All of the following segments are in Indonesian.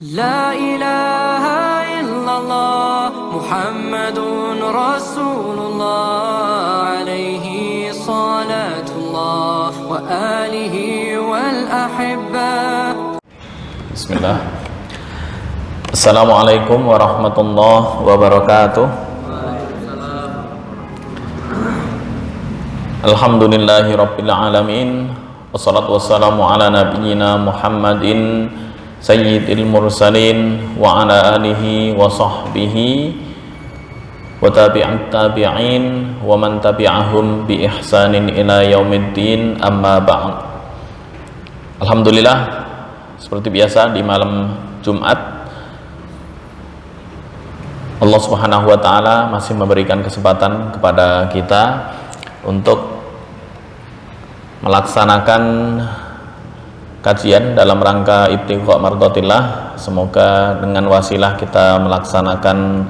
لا إله إلا الله محمد رسول الله عليه صلاة الله وآله والأحبة. بسم الله. Assalamualaikum warahmatullahi wabarakatuh. Alhamdulillahi rabbil alamin. Wassalatu wassalamu ala nabiyyina Muhammadin sayyidil mursalin wa ala alihi wa sahbihi wa tabi'in wa man tabi'ahum bi ihsanin ila yaumiddin, amma ba'd. Alhamdulillah, seperti biasa di malam Jumat Allah Subhanahu wa taala masih memberikan kesempatan kepada kita untuk melaksanakan kajian dalam rangka ibtigha mardhatillah. Semoga dengan wasilah kita melaksanakan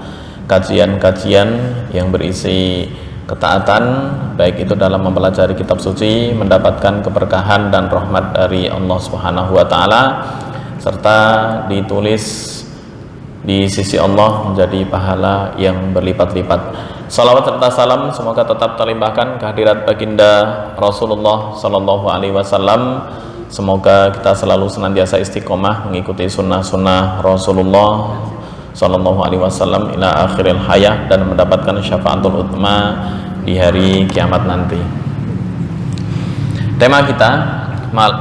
kajian-kajian yang berisi ketaatan, baik itu dalam mempelajari kitab suci, mendapatkan keberkahan dan rahmat dari Allah Subhanahu wa taala, serta ditulis di sisi Allah menjadi pahala yang berlipat-lipat. Salawat serta salam semoga tetap terlimpahkan kehadirat baginda Rasulullah sallallahu alaihi wasallam. Semoga kita selalu senantiasa istiqomah mengikuti sunnah-sunnah Rasulullah sallallahu alaihi wasallam ila akhiril hayah dan mendapatkan syafaatul utma di hari kiamat nanti. Tema kita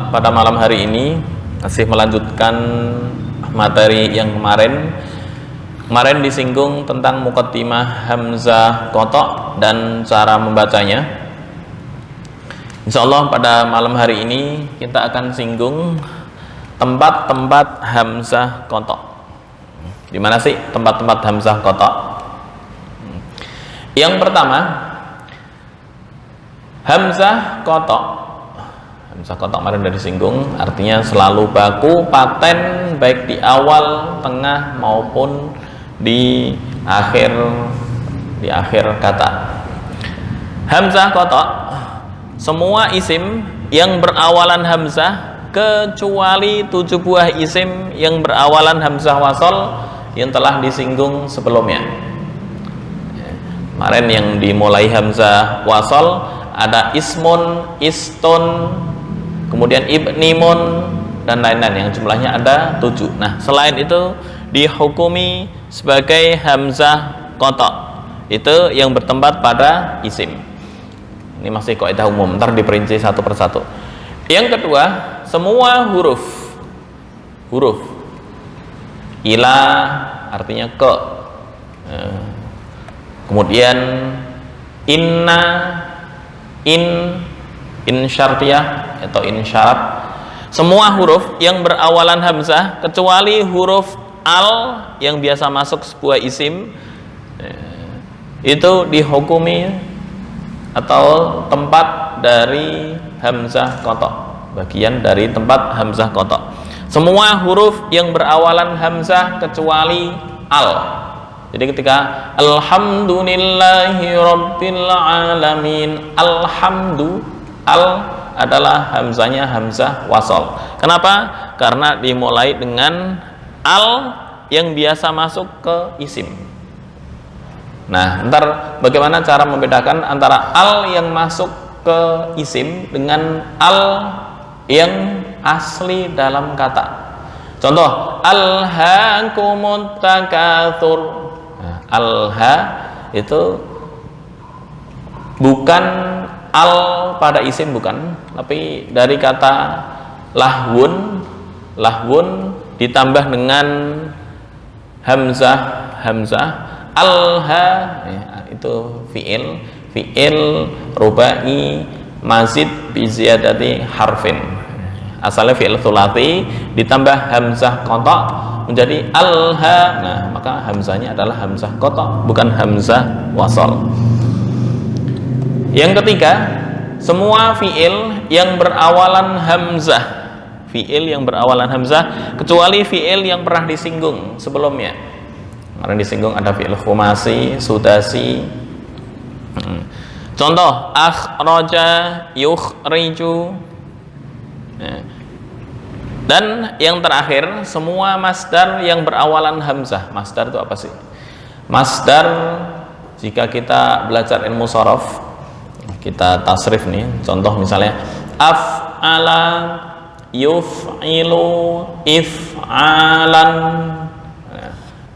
pada malam hari ini masih melanjutkan materi yang kemarin disinggung tentang muqaddimah hamzah qata dan cara membacanya. Insyaallah pada malam hari ini kita akan singgung tempat-tempat hamzah qata. Di mana sih tempat-tempat hamzah qata? Yang pertama, hamzah qata. Hamzah qata kemarin sudah disinggung, artinya selalu baku, paten, baik di awal, tengah maupun di akhir kata. Hamzah qata, semua isim yang berawalan hamzah kecuali 7 buah isim yang berawalan hamzah wasol yang telah disinggung sebelumnya. Kemarin yang dimulai hamzah wasol ada ismun, istun, kemudian ibnimun dan lain-lain yang jumlahnya ada 7. Nah, selain itu dihukumi sebagai hamzah qata. Itu yang bertempat pada isim. Ini masih kaidah umum, ntar diperinci satu persatu. Yang kedua, semua huruf ila artinya ke, kemudian inna, in syartiyah atau in syarat, semua huruf yang berawalan hamzah kecuali huruf al yang biasa masuk sebuah isim, itu dihukumi atau tempat dari hamzah qata, bagian dari tempat hamzah qata. Semua huruf yang berawalan hamzah kecuali al. Jadi ketika alhamdulillahi rabbil alamin, al adalah hamzahnya hamzah wasol. Kenapa? Karena dimulai dengan al yang biasa masuk ke isim. Nah, ntar bagaimana cara membedakan antara al yang masuk ke isim dengan al yang asli dalam kata. Contoh, alhaakumut takatsur. Nah, alha itu bukan al pada isim, bukan, tapi dari kata lahwun ditambah dengan hamzah alha, ya, itu fi'il rubai mazid bi ziyadati harfin. Asalnya fi'il tsulati ditambah hamzah qata menjadi alha. Nah, maka hamzahnya adalah hamzah qata, bukan hamzah wasal. Yang ketiga, semua fi'il yang berawalan hamzah kecuali fi'il yang pernah disinggung sebelumnya. Kemarin disinggung ada fi'il khumasi, sudasi. Contoh, akhraja, yukhriju. Dan yang terakhir, semua masdar yang berawalan hamzah. Masdar itu apa sih? Masdar, jika kita belajar ilmu shorof, kita tasrif nih, contoh misalnya af'ala yuf'ilu if'alan.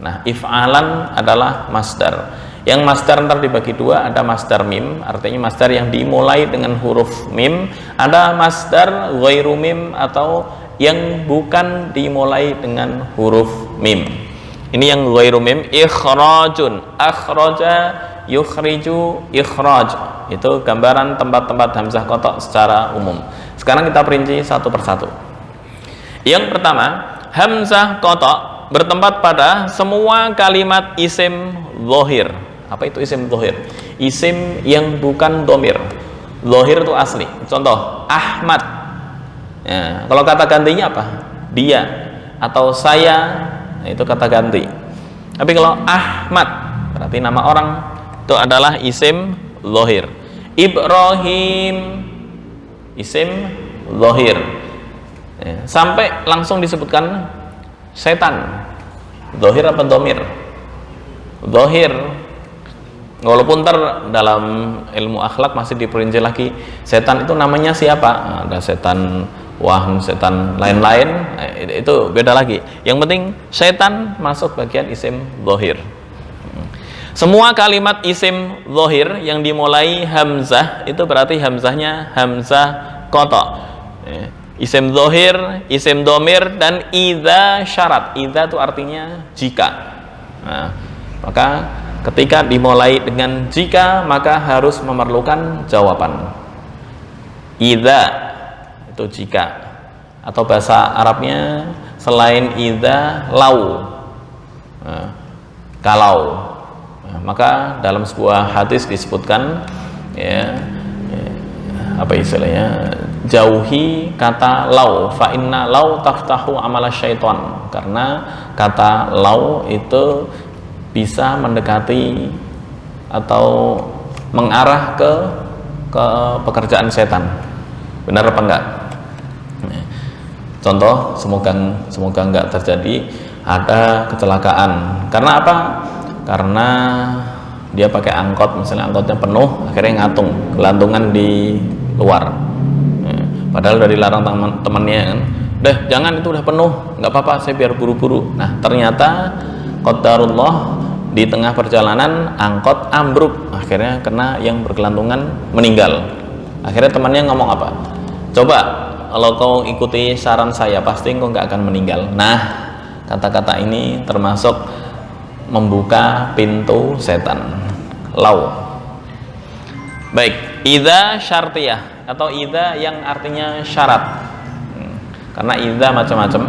Nah, if'alan adalah masdar. Yang masdar ntar dibagi dua, ada masdar mim, artinya masdar yang dimulai dengan huruf mim, ada masdar ghairu mim atau yang bukan dimulai dengan huruf mim. Ini yang ghairu mim, ikhrajun, akhraja, yukhriju, ikhraj. Itu gambaran tempat-tempat hamzah qata' secara umum. Sekarang kita perinci satu persatu. Yang pertama, hamzah qata' bertempat pada semua kalimat isim dhohir. Apa itu isim dhohir? Isim yang bukan domir. Dhohir itu asli. Contoh, Ahmad. Ya, kalau kata gantinya apa? Dia atau saya, itu kata ganti. Tapi kalau Ahmad berarti nama orang, itu adalah isim dhohir. Ibrahim isim dhohir. Ya, sampai langsung disebutkan setan, dhohir apa domir? Dhohir. Walaupun dalam ilmu akhlak masih diperinci lagi, setan itu namanya siapa? Ada setan waham, setan lain-lain, itu beda lagi. Yang penting setan masuk bagian isim dhohir. Semua kalimat isim dhohir yang dimulai hamzah itu berarti hamzahnya hamzah qata'. Isim dhohir, isim domir, dan idza syarat. Idza itu artinya jika. Nah, maka ketika dimulai dengan jika, maka harus memerlukan jawaban. Idza itu jika, atau bahasa Arabnya selain idza lau. Nah, kalau. Nah, maka dalam sebuah hadis disebutkan apa istilahnya, jauhi kata lau, fa inna lau taftahu amala syaiton, karena kata lau itu bisa mendekati atau mengarah ke pekerjaan setan. Benar apa enggak? Contoh, semoga enggak terjadi ada kecelakaan. Karena apa? Karena dia pakai angkot, misalnya angkotnya penuh, akhirnya ngatung, gelantungan di luar. Padahal udah dilarang temannya kan, "Deh, jangan, itu udah penuh, nggak apa-apa, saya biar buru-buru." Nah, ternyata qadarullah di tengah perjalanan angkot ambruk, akhirnya kena yang bergelantungan, meninggal. Akhirnya temannya ngomong apa? "Coba kalau kau ikuti saran saya, pasti kau nggak akan meninggal." Nah, kata-kata ini termasuk membuka pintu setan. Lau. Baik, idza syartiyah atau idza yang artinya syarat. Karena idza macam-macam.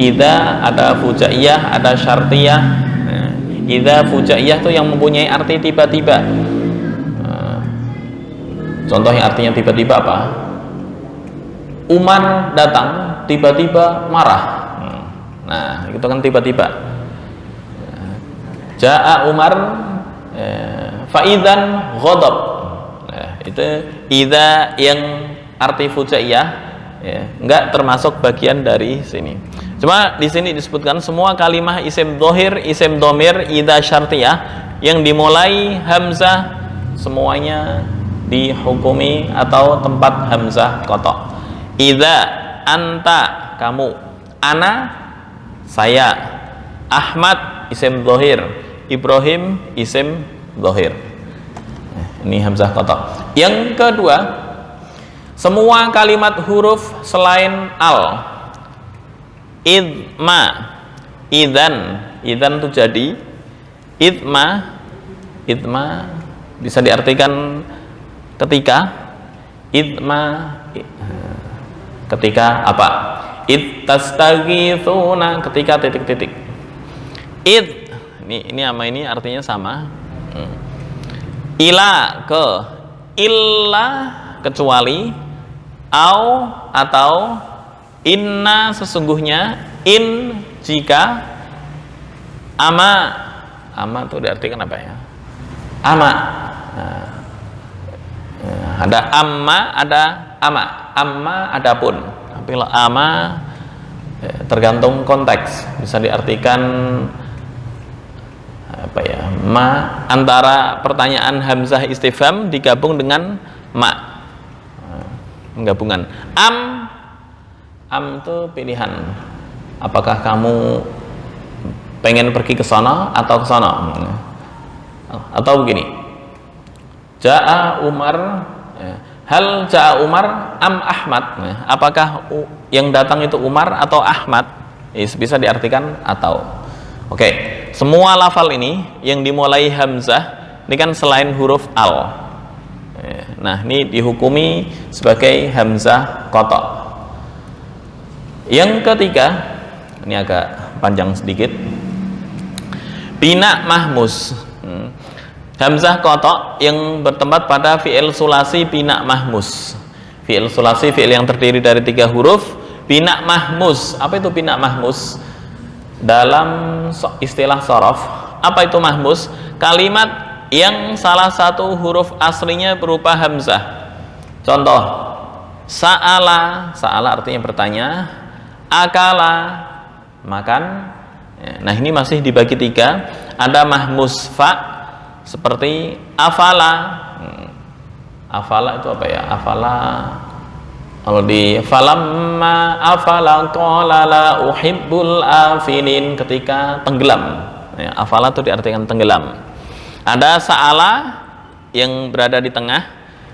Idza ada fujaiyah, ada syartiyah. Idza fujaiyah itu yang mempunyai arti tiba-tiba. Contoh yang artinya tiba-tiba apa? Umar datang tiba-tiba marah. Nah, itu kan tiba-tiba. Ja'a Umar fa'idzan ghadab. Nah, itu idza yang arti fujaiyah, enggak termasuk bagian dari sini. Cuma di sini disebutkan semua kalimah isim dhohir, isim domir, idza syartiyah yang dimulai hamzah semuanya dihukumi atau tempat hamzah qata'. Idza anta kamu, ana saya, Ahmad isim dhohir, Ibrahim isim dhohir. Ini hamzah qata'. Yang kedua, semua kalimat huruf selain al. Idma, idzan itu jadi. Idma bisa diartikan ketika. Idma ketika apa? Id tastaghithuna, ketika titik-titik. Id ini sama ini artinya sama. Ila ke, illa kecuali, au atau, inna sesungguhnya, in jika, ama itu diartikan apa ya? Ama. Nah, ada amma, ada ama. Amma adapun. Tapi ama tergantung konteks, bisa diartikan apa ya, ma, antara pertanyaan hamzah istifham digabung dengan ma, penggabungan. Am itu pilihan, apakah kamu pengen pergi ke sana atau ke sana, atau begini, Ja'a Umar, hal Ja'a Umar am Ahmad, apakah yang datang itu Umar atau Ahmad, bisa diartikan atau. Oke, semua lafal ini yang dimulai hamzah ini kan selain huruf al, nah ini dihukumi sebagai hamzah qata'. Yang ketiga, ini agak panjang sedikit, bina mahmus, hamzah qata' yang bertempat pada fi'il sulasi bina mahmus. Fi'il sulasi, fi'il yang terdiri dari 3 huruf. Bina mahmus, apa itu bina mahmus? Dalam istilah sorof, apa itu mahmus? Kalimat yang salah satu huruf aslinya berupa hamzah. Contoh, sa'ala, sa'ala artinya bertanya, akala, makan. Nah ini masih dibagi 3. Ada mahmus fa, seperti afala. Afala itu apa ya? Afala, kalau di falamma afala qala la uhibbul afilin, ketika tenggelam. Afala itu diartikan tenggelam. Ada sa'ala yang berada di tengah,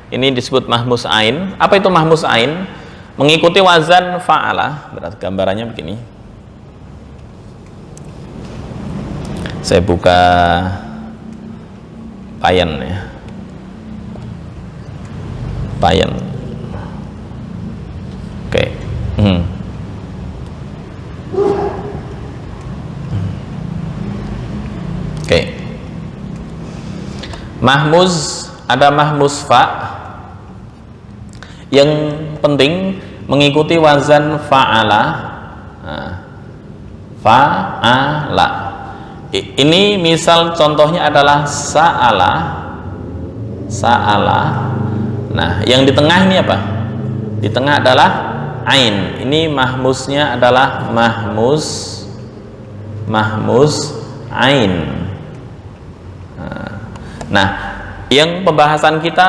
ini disebut mahmus ain. Apa itu mahmus ain? Mengikuti wazan fa'ala. Berarti gambarannya begini. Saya buka payan ya. Payan. Oke. Oke. Mahmuz, ada mahmuz fa, yang penting mengikuti wazan fa'ala. Fa'ala. Ini misal contohnya adalah sa'ala. Sa'ala. Nah, yang di tengah ini apa? Di tengah adalah ain. Ini mahmusnya adalah mahmus ain. Nah, yang pembahasan kita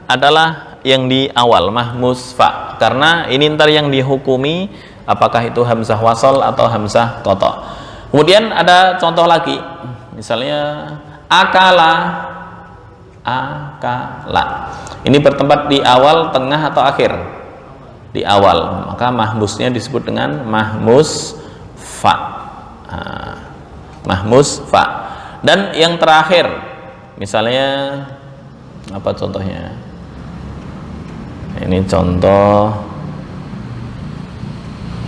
adalah yang di awal, mahmus fa, karena ini ntar yang dihukumi apakah itu hamzah wasol atau hamzah qata'. Kemudian ada contoh lagi, misalnya akala. Ini bertempat di awal, tengah atau akhir? Di awal, maka mahmusnya disebut dengan mahmus fa. Mahmus fa. Dan yang terakhir, misalnya apa contohnya? Ini contoh,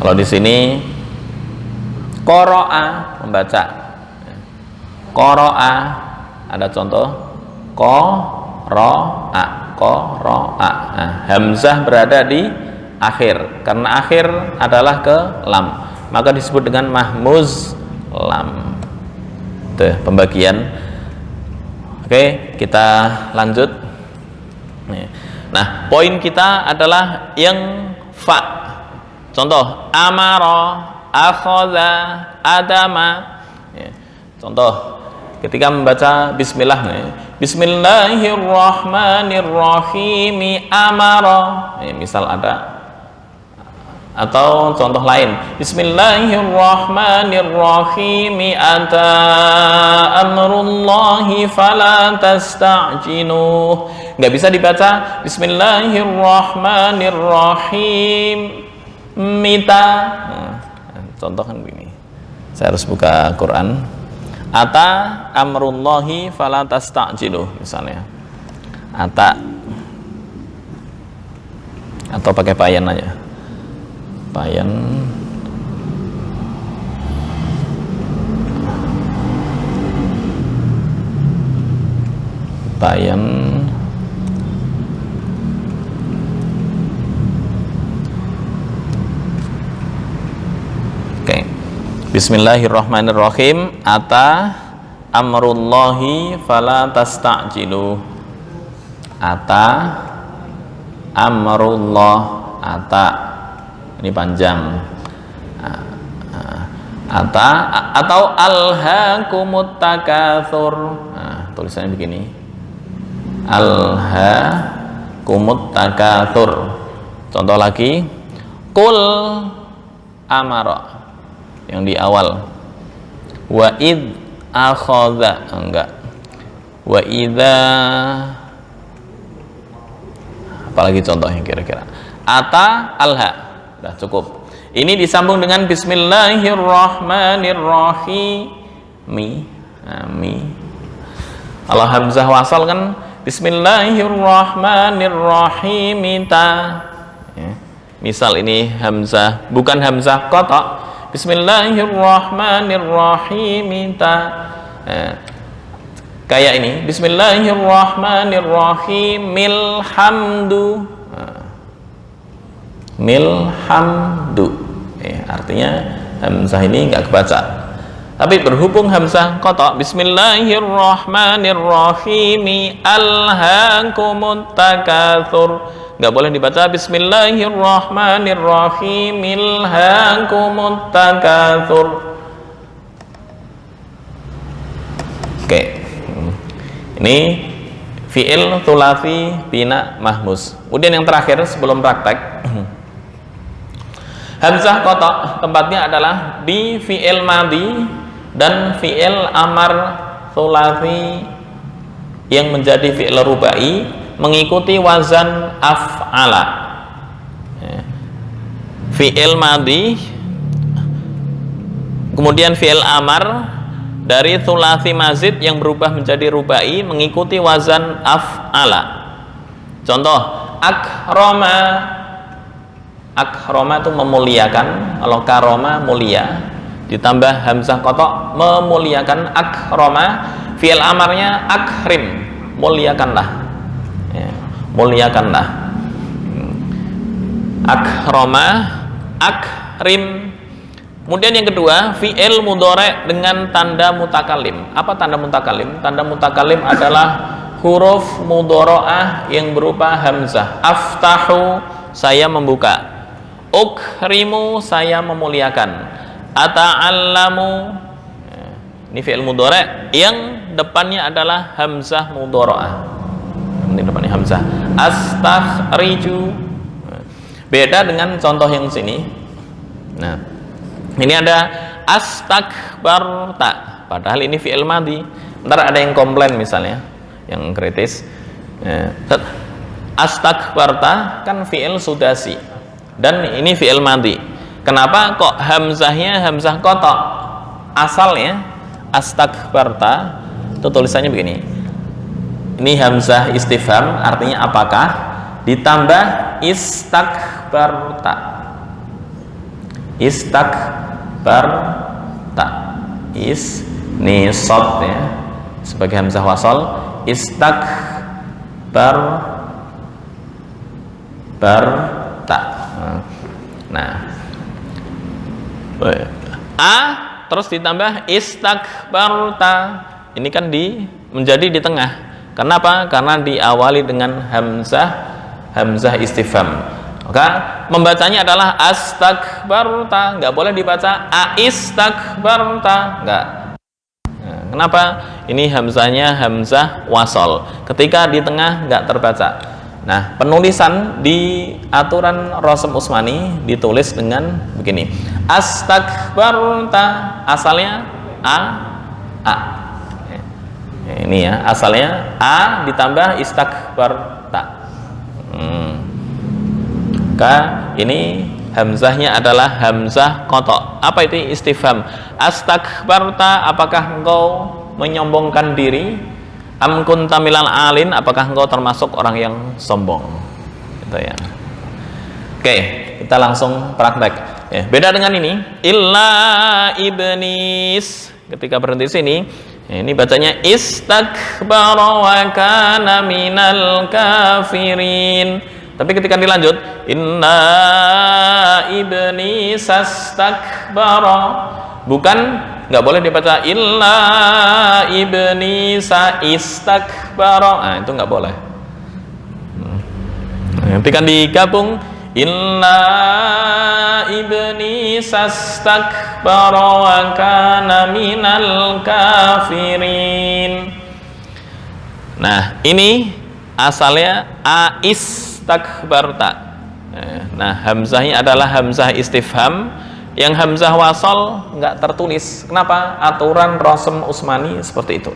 kalau di sini qara'a, membaca. Qara'a, ada contoh qara'a. Nah, hamzah berada di akhir, karena akhir adalah ke lam, maka disebut dengan mahmuz lam. Tuh pembagian. Oke, kita lanjut. Nah, poin kita adalah yang fa. Contoh, amara, akhadha, adama. Contoh, ketika membaca bismillah, bismillahirrahmanirrahim, amara. Misal ada. Atau contoh lain, bismillahirrahmanirrahim, ata amrullahi fala tasta'jiluh. Nggak bisa dibaca bismillahirrahmanirrahim mita. Contoh kan begini, saya harus buka Quran. Ata amrullahi fala tasta'jiluh, misalnya ata, atau pakai payan aja, payan. Oke. Bismillahirrahmanirrahim. Ata amrullahi fala tasta'jilu. Ata amrullah. Ata, ini panjang. atau alhaakumut takatsur. Nah, tulisannya begini. Alhaakumut takatsur. Contoh lagi, qul amara yang di awal. Wa id akhadha, enggak. Wa idza, apalagi contohnya kira-kira. Ata alha. Sudah cukup. Ini disambung dengan bismillahirrahmanirrahim. Mi. Kalau hamzah wasal kan bismillahirrahmanirrahim. Ya. Misal ini hamzah, bukan hamzah qata. Bismillahirrahmanirrahim. Kayak ini, bismillahirrahmanirrahim. Milhamdu. Milhamdu. Artinya hamzah ini nggak kebaca. Tapi berhubung hamzah qata, bismillahirrahmanirrahim alhaakumut takatsur, nggak boleh dibaca bismillahirrahmanirrahim alhaakumut takatsur. Oke. Ini fi'il thulathi bina mahmus. Kemudian yang terakhir sebelum praktek, hamzah qata tempatnya adalah di fi'il madhi dan fi'il amar thulathi yang menjadi fi'il rubai mengikuti wazan af'ala. Fi'il madhi, kemudian fi'il amar dari thulathi mazid yang berubah menjadi rubai mengikuti wazan af'ala. Contoh, akroma. Akroma itu memuliakan. Kalau karoma mulia, ditambah hamzah qata memuliakan. Akroma, fi'il amarnya akrim, muliakanlah. Ya, muliakanlah. Akroma, akrim. Kemudian yang kedua, fi'il mudhari' dengan tanda mutakalim. Apa tanda mutakalim? Tanda mutakalim adalah huruf mudhara'ah yang berupa hamzah. Aftahu, saya membuka. Ukrimu, saya memuliakan. Ata'allamu, ini fi'il mudhari' yang depannya adalah hamzah mudhara'ah. Ini depannya hamzah. Astakhriju. Beda dengan contoh yang sini. Nah, ini ada astakbarta, padahal ini fi'il madhi. Ntar ada yang komplain misalnya, yang kritis. Astakbarta kan fi'il sudasi dan ini fi'il madhi. Kenapa kok hamzahnya hamzah qata? Asalnya astakbarta itu tulisannya begini. Ini hamzah istifham, artinya apakah, ditambah istakbarta. Istakbarta. Ini shad ya, sebagai hamzah wasal. Istakbarta. Nah, a terus ditambah istakbarta. Ini kan menjadi di tengah. Kenapa? Karena diawali dengan hamzah istifham. Maka membacanya adalah astakbarta, nggak boleh dibaca aistakbarta, nggak. Nah, kenapa? Ini hamzahnya hamzah wasal. Ketika di tengah nggak terbaca. Nah, penulisan di aturan Rasm Utsmani ditulis dengan begini. Astakbarta, asalnya a. Ini ya, asalnya a ditambah istakbarta. Maka ini hamzahnya adalah hamzah qata. Apa itu istifham? Astakbarta, apakah engkau menyombongkan diri? Am kunta minal alin, apakah engkau termasuk orang yang sombong? Gitu ya. Oke, kita langsung praktek. Ya, beda dengan ini, illa ibnis. Ketika berhenti sini, ini bacanya istakbara wa kana minal kafirin. Tapi ketika dilanjut, inna ibnis astakbara, bukan, nggak boleh dibaca illa ibnisa istakbara. Nah, itu nggak boleh. Ketika digabung illa iblis astakbara wa kana minal kafirin. Nah, ini asalnya aistakbarta. Nah, hamzahnya adalah hamzah istifham. Yang hamzah wasol nggak tertulis. Kenapa? Aturan Rasm Utsmani seperti itu.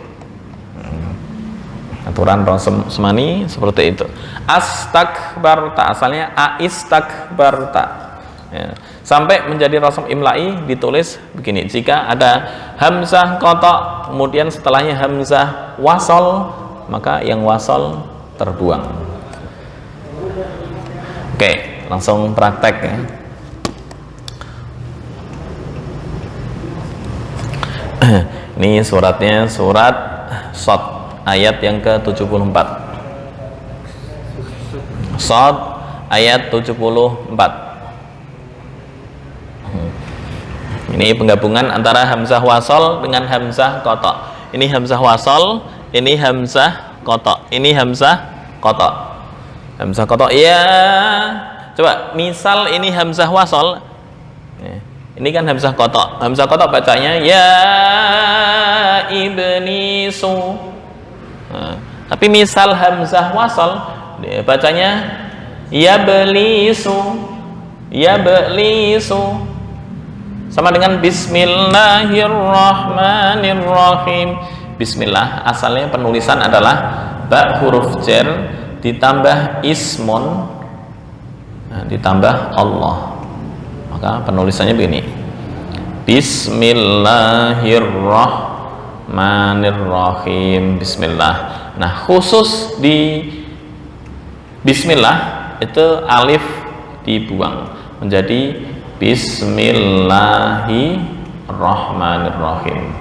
Aturan Rasm Utsmani seperti itu. Astakbarta asalnya aistakbarta. Ya. Sampai menjadi rasm imla'i ditulis begini. Jika ada hamzah qata kemudian setelahnya hamzah wasol, maka yang wasol terbuang. Oke, langsung praktek ya. Ini suratnya surat Shad ayat yang ke-74. Shad ayat 74. Ini penggabungan antara hamzah wasol dengan hamzah qata. Ini hamzah wasol, ini hamzah qata. Ini hamzah qata. Hamzah qata ya. Coba misal ini hamzah wasol. Ini kan hamzah qata. Hamzah qata bacanya ya iblisu. Nah, tapi misal hamzah wasol bacanya ya belisu. Ya belisu. Sama dengan bismillahirrahmanirrahim. Bismillah asalnya penulisan adalah ba huruf jar ditambah ismun, nah, ditambah Allah. Maka penulisannya begini. Bismillahirrahmanirrahim. Bismillah. Nah, khusus di bismillah itu alif dibuang menjadi bismillahirrahmanirrahim.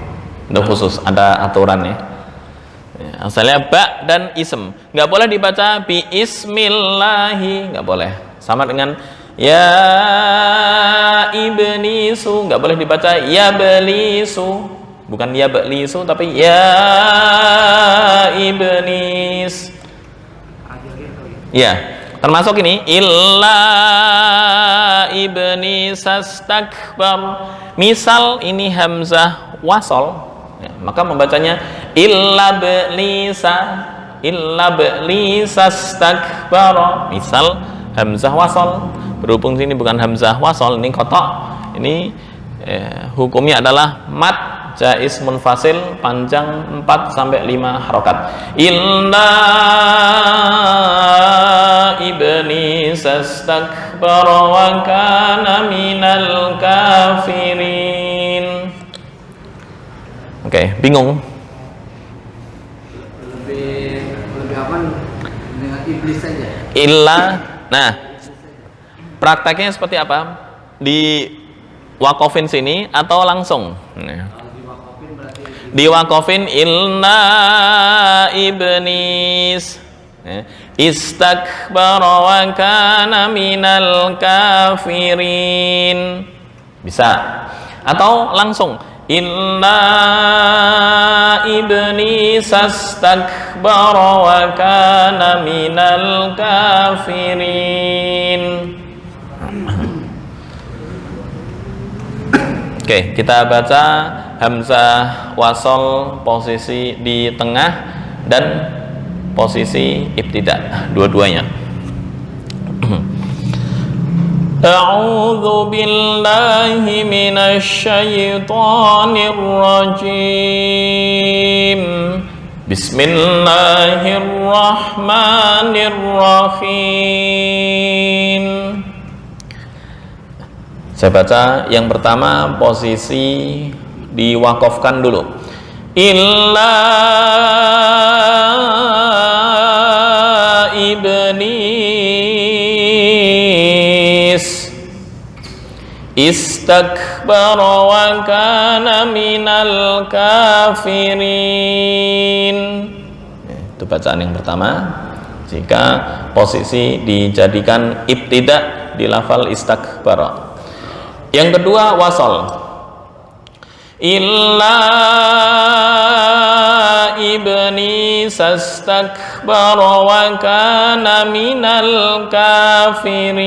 Itu khusus, ada aturannya. Asalnya ba dan ism. Nggak boleh dibaca bi ismillahi, nggak boleh. Sama dengan ya iblisu, nggak boleh dibaca ya belisu, bukan ya belisu tapi ya iblis. Ya, termasuk ini illa iblis astakbar. Misal ini hamzah wasol, ya, maka membacanya illa iblis astakbar. Misal hamzah wasol, berhubung sini bukan hamzah wasol, ini qata, ini hukumnya adalah mat jaiz munfasil panjang 4 sampai 5 harokat. Illa iblis astakbara wa kana minal kafirin. Oke, bingung? Lebih aman dengan iblis saja. Illa. Nah, prakteknya seperti apa? Di wakofin sini atau langsung? Di wakofin inna iblis istakbara wa kana minal kafirin. Bisa. Atau langsung inna iblis astakbara wa kana minal kafirin. Oke, kita baca hamzah wasol posisi di tengah dan posisi ibtida, dua-duanya. A'udzu billahi minasyaitonir rajim. Bismillahirrahmanirrahim. Saya baca yang pertama posisi diwakofkan dulu. Illa iblis istakbara wa kana minal kafirin. Itu bacaan yang pertama. Jika posisi dijadikan ibtida di lafal istakbara. Yang kedua wasol. Illa iblis astakbara wa kana minal kafirin.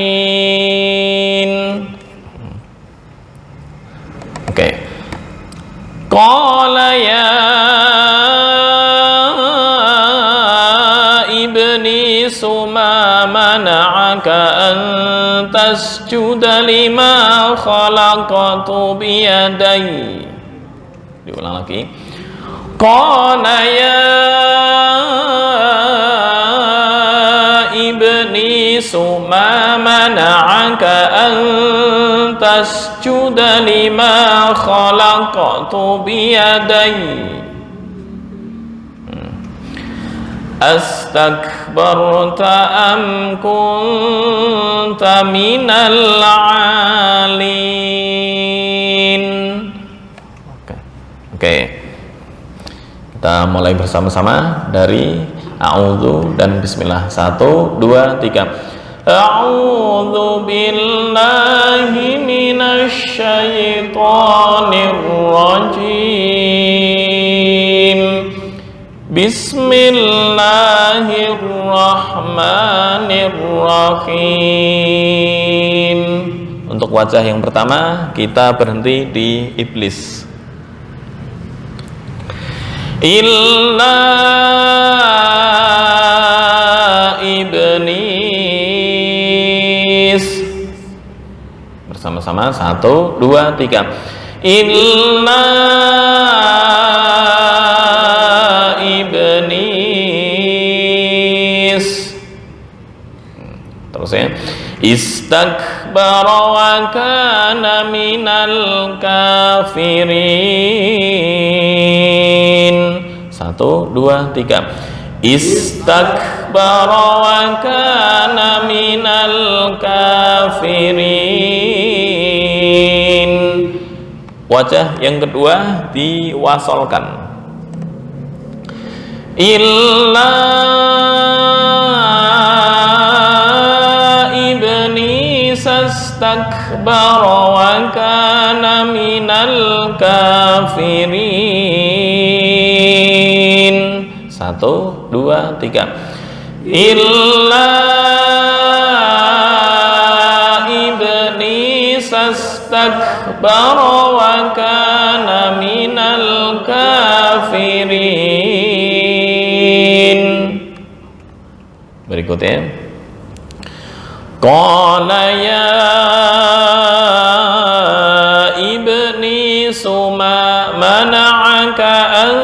Oke. Qala ya iblis ma mana'aka an tasjuda lima khalaqtu biyadai. Diulang lagi. Qala ya iblis ma mana'aka an tasjuda lima khalaqtu biyadai. Astakbarta am kunta minal alin. Oke. Kita mulai bersama-sama dari a'udzu dan bismillah. 1 2 3. A'udzu billahi minasy syaithanir rajim. Bismillahirrahmanirrahim. Untuk wajah yang pertama kita berhenti di iblis. Illa iblis. Bersama-sama 1 2 3. Illa iblis. Terus ya. Istakbara wa kana minal kafirin. 1 2 3. Istakbara wa kana minal kafirin. Wajah yang kedua diwasolkan. Illa iblis astakbara wa kana minal kafirin. 1 2 3. Illa iblis astakbara wa kana minal kafirin. Berikutnya. Qala ya iblis ma mana'aka an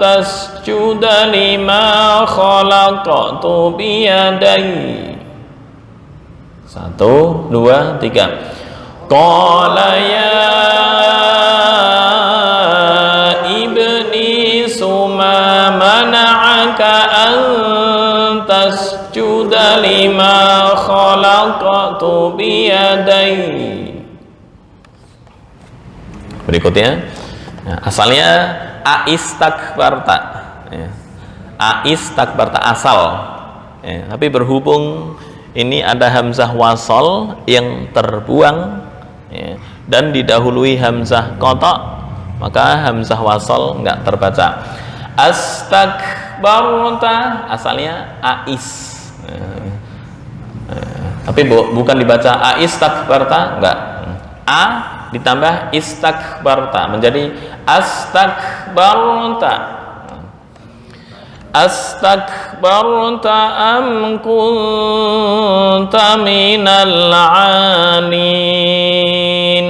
tasjuda lima khalaqtu biyadai. 1 2 3. Qala ya iblis ma mana'aka an tasjuda lima khalaqtu biyadai. Berikutnya, asalnya aistakbarta, aistakbarta asal, tapi berhubung ini ada hamzah wasol yang terbuang dan didahului hamzah qata, maka hamzah wasol enggak terbaca. Astakbarta asalnya ais, tapi bukan dibaca aistakbarta, enggak. A ditambah istakbarta menjadi astakbarta. Astakbarta am kunta minal alin.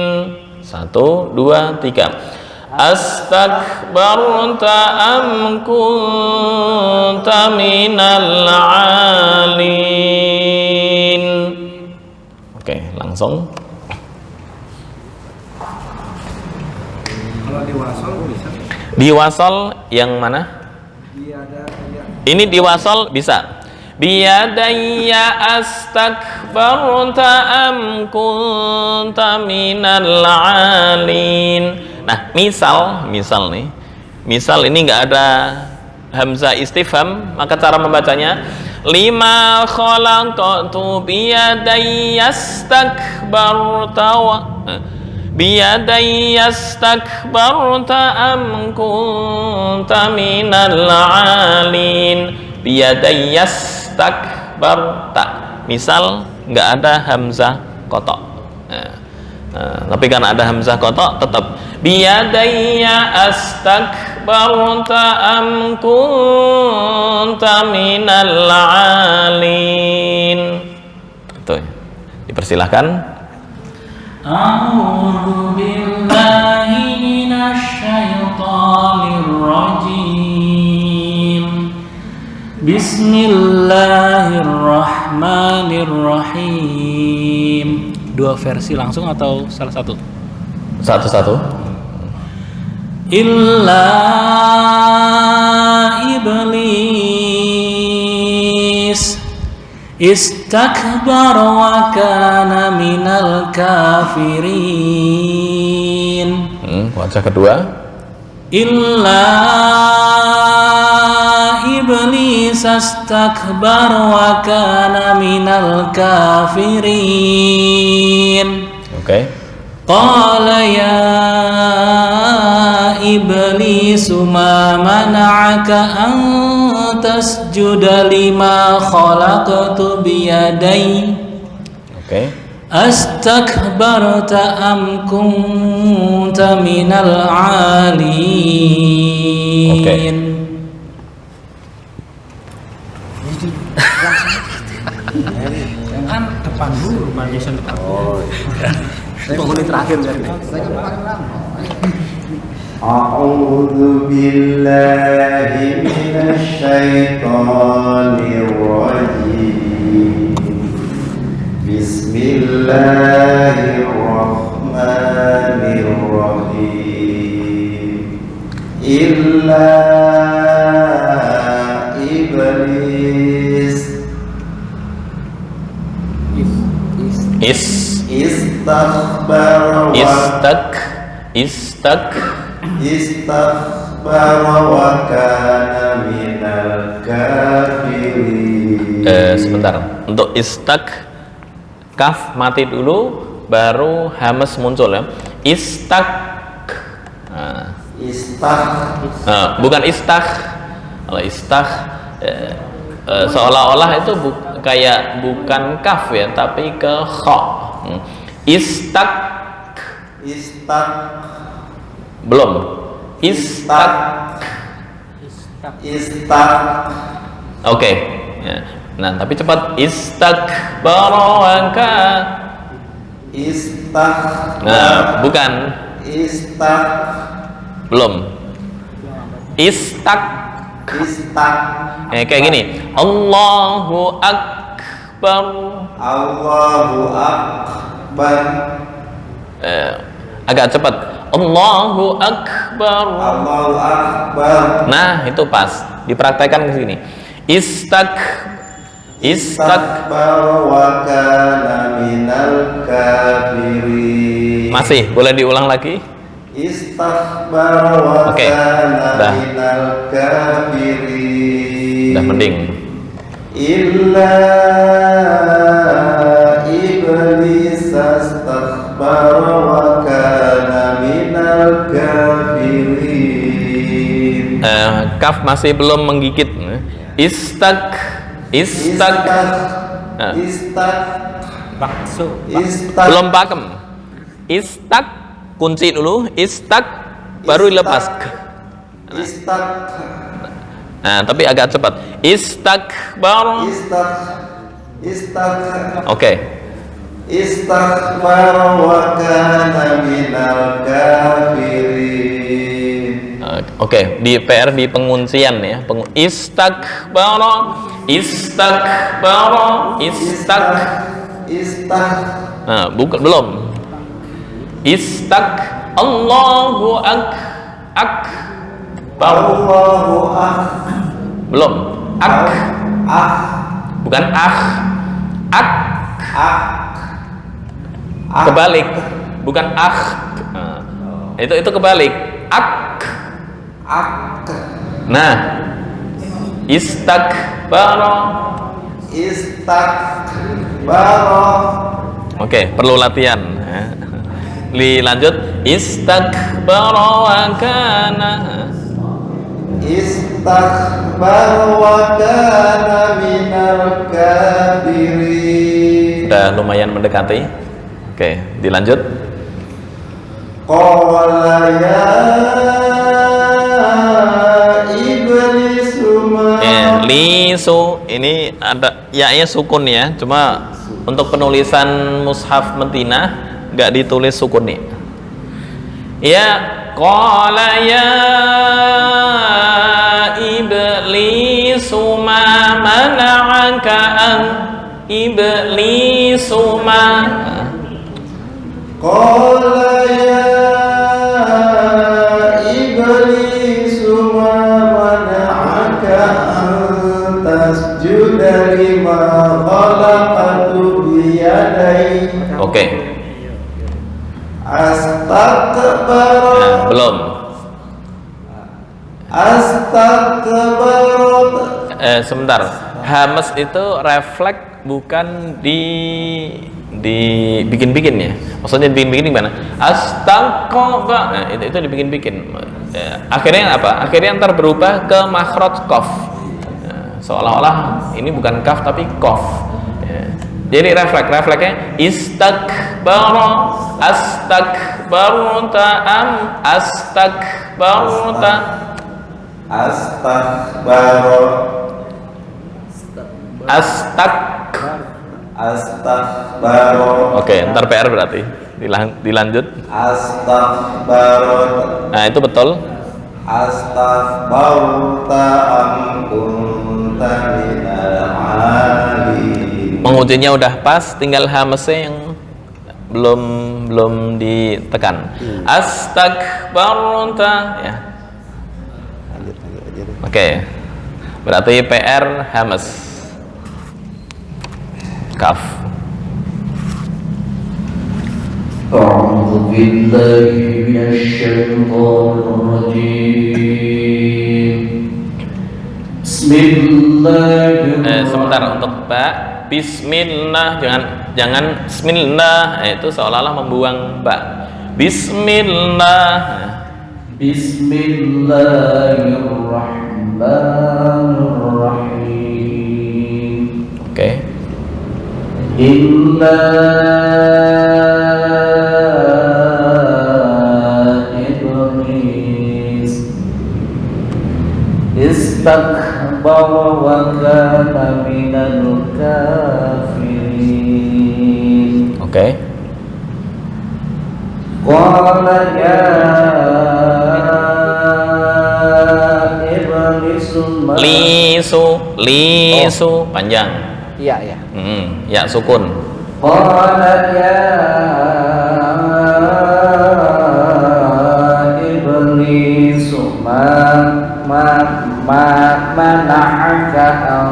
1 2 3. Astakbarta am kunta minal alin. Oke, langsung. Kalau diwasol bisa. Diwasol yang mana? Ini diwasol bisa. Biyadayya astakbarta am kunta minal alin. Nah, misal nih. Misal ini enggak ada hamzah istifham, maka cara membacanya lima khalaqtu biyadayya astakbarta wa biyadayya astakbarta am kunta minal alin. Biyadayya astakbarta, misal nggak ada hamzah kotok. Tapi karena ada hamzah kotok tetap biyadayya astakbarta am kunta minal alin. Itu dipersilahkan. A'udzu billahi minasy syaithanir rajim. Bismillahirrahmanirrahim. Dua versi langsung atau salah satu? Satu-satu. Illa iblis istakbar wa kana minal kafirin. Wajah kedua. Illa iblis astakbar wa kana minal kafirin. Oke. Qala ya iblis ma mana'aka an tasjuda lima khalaqtu biyadai. Oke. Astakbarta am kunta minal alin. Oke. Kan depan dulu, Malaysia depan. penghuni terakhir dari A'udzu billahi minasy syaithanir rajim. Bismillahirrahmanirrahim. Illa iblis istakbara wa kana minal kafirin. Sebentar. Untuk kaf mati dulu, baru hamas muncul ya. Bukan kalau seolah-olah itu kayak bukan kaf ya, tapi ke kha. Belum. Oke. Ya. Nah, tapi cepat. Istakbara wa Nah, bukan. Belum. Kayak gini. Allahu Akbar. Agak cepat. Allahu Akbar. Nah, itu pas. Dipraktekkan ke sini. Istakbara wa kana minal kafirin. Masih, boleh diulang lagi? Istakbara wa kana minal kafirin. Udah mending. Illa iblis astakbara wa kana minal kafirin. Kaf masih belum menggigit. Belum pakem. Kunci dulu. Baru dilepas. Nah, tapi agak cepat. Istakbar. Oke. Istakbara wa kana minal kafirin. Oke, di PR di penguncian ya. Istakbara. Nah, bukan belum. Allahu akbar. Belum. Bukan kebalik, bukan itu kebalik. Nah, istakbara. Oke, perlu latihan. Dilanjut istakbara wa kana. Istakbara wa kana minal kafirin. Sudah lumayan mendekati. Oke, dilanjut. Qala ya iblisu ma. Lisu ini ada ya sukun ya. Cuma untuk penulisan mushaf Madinah nggak ditulis sukun nih. Ya qala ya iblisu ma mana'aka an iblisu ma. Qala ya iblisu ma mana'aka an tasjuda lima khalaqtu biyadai. Oke. Astakbara. Belum. Astakbara. Sebentar. Hamas itu refleks bukan dibikin-bikin ya. Maksudnya dibikin-bikin gimana? Astagfirullah. Nah, itu dibikin-bikin. Akhirnya apa? Akhirnya ntar berubah ke makhraj qaf. Seolah-olah ini bukan kaf tapi qaf. Jadi refleksnya istakbara, astakbarta am astakbarta. Astakbara. Astakbara. Oke, ntar PR berarti dilanjut. Astakbara. Nah itu betul. Astakbarta am kunta minal alim. Mengujinya udah pas, tinggal hamzah yang belum ditekan. Astakbarta ya. Oke. Berarti PR hamz. Kaf. A'udzu billahi minasyaitonir rajim. Bismillahirrahmanirrahim. Sebentar untuk ba. Bismillah, jangan bismillah, itu seolah-olah membuang ba. Bismillah. Bismillahirrahmanirrahim. Oke. Inna iblis istakbara wa kana minal kafirin. Oke. Qala ya iblisu ma. Lisu panjang. Iya ya. Ya sukun. Qala ya iblisu mana'aka an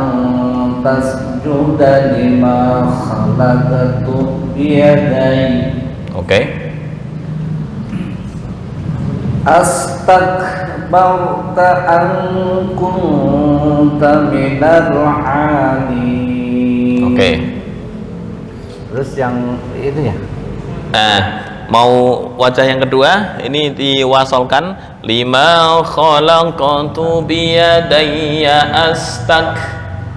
tasjuda lima khalaqtu biyadai. Oke. Astakbarta an kunta minal alim. Oke. Terus yang itu ya. Mau wajah yang kedua ini diwasolkan lima khalaqtu biyadayya astak.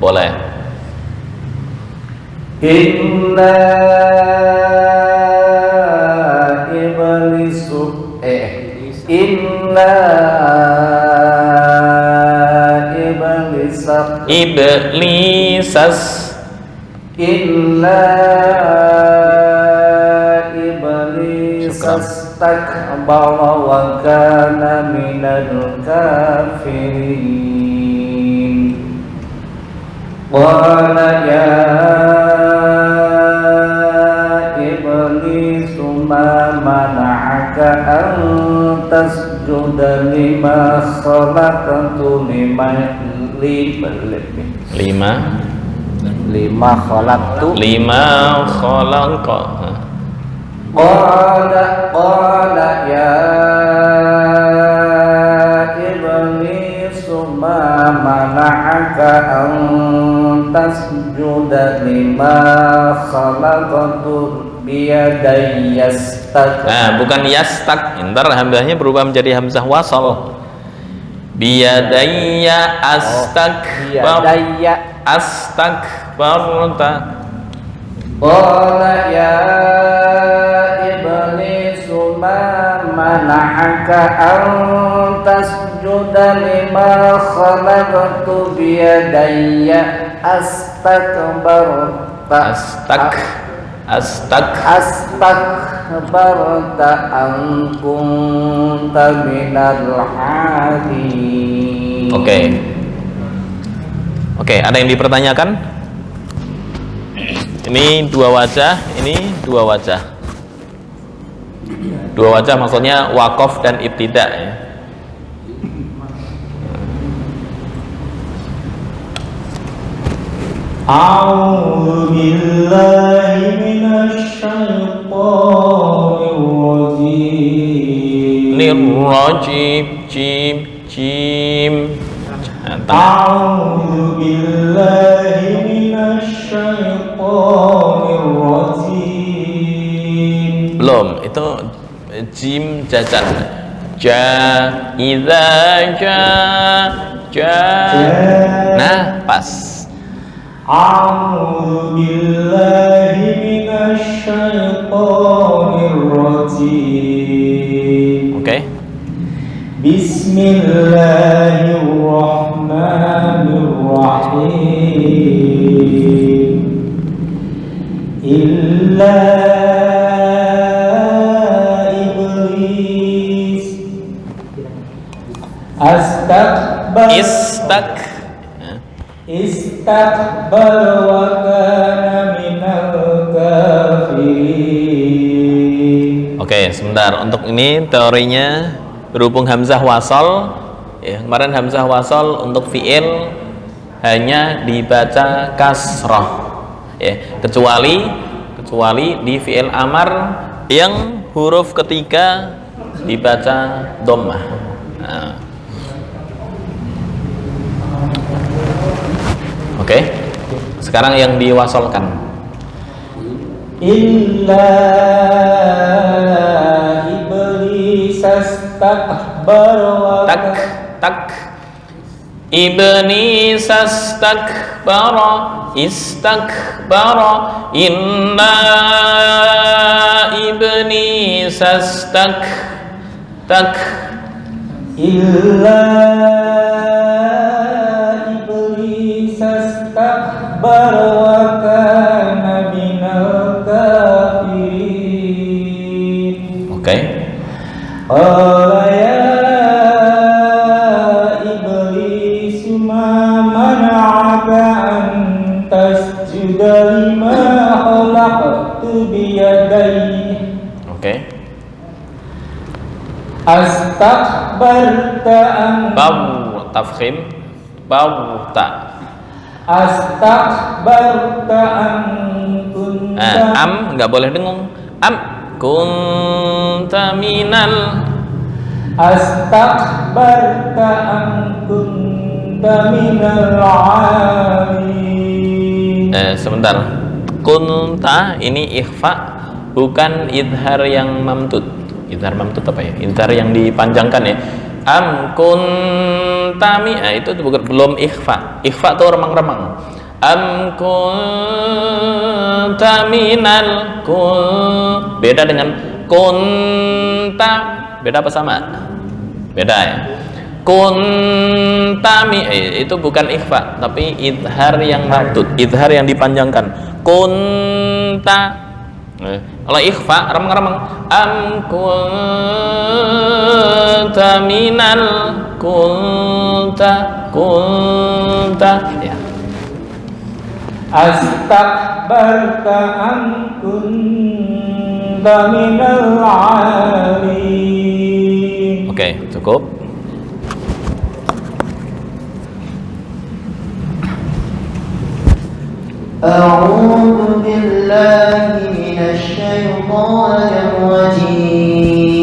Boleh. Inna iblisu inna Iblisas. Inna iblisas takbara wa kana minal kafirin. Qala ya iblisu ma mana'aka an tasjuda lima khalaqtu lima khalaqtu. Qala ya iblisu ma mana'aka an tasjuda lima khalaqtu biyadayya yastak. Nah, bukan yastak. Ntar hamzahnya berubah menjadi hamzah wasal. Biyadayya Biyadayya. astakbarta. Qala ya iblisu ma mana'aka an tasjuda lima khalaqtu biyadayya astakbarta an kunta minal halin. Oke, ada yang dipertanyakan? Ini dua wajah, ini dua wajah. Dua wajah maksudnya waqaf dan ibtida ya. A'udzu billahi minasy syaithanir rajim. Nirrajim jim. A'udzu billahi minasy syaithanir rajim. Belum, itu jim jajan. Idza ja. Nah, pas. A'udzu billahi minasy syaithanir rajim. Oke. Bismillahirrahmanirrahim. Illa iblis istakbar wa kana minal kafirin. Oke, sebentar. Untuk ini teorinya berhubung hamzah wasal ya, kemarin hamzah wasal untuk fiil hanya dibaca kasroh ya, kecuali di fiil amar yang huruf ketiga dibaca dhammah. Nah. Oke. Sekarang yang diwasalkan. Illa iblis astakbar wa Tak iblis astakbara inna iblis illa iblis astakbar wa kana minal kafirin. Oke. Qala ya iblis ma mana'aka an tasjuda lima khalaqtu biyadayya Oke. astakbarta an Tafkhim ta. astakbarta an kunta Am nggak boleh dengung. Am kunta minal. astakbarta an kunta minal alimin. Sebentar. Kunta ini ikhfa, bukan idhar yang mamtud. Idhar mamtud apa ya? Idhar yang dipanjangkan ya. Am kunta itu bukan, belum ikhfa. Ikhfa itu remang-remang. Am kunta minal beda dengan kunta, beda apa sama? Beda ya. Kunta itu bukan ikhfa, tapi idhar yang mamtud, idhar yang dipanjangkan. Kunta. Kalau ikhfa remang-remang. Am kunta minal kunta ya. Astakbarta an kunta minal alimin. Oke, cukup. أعوذ بالله من الشيطان الرجيم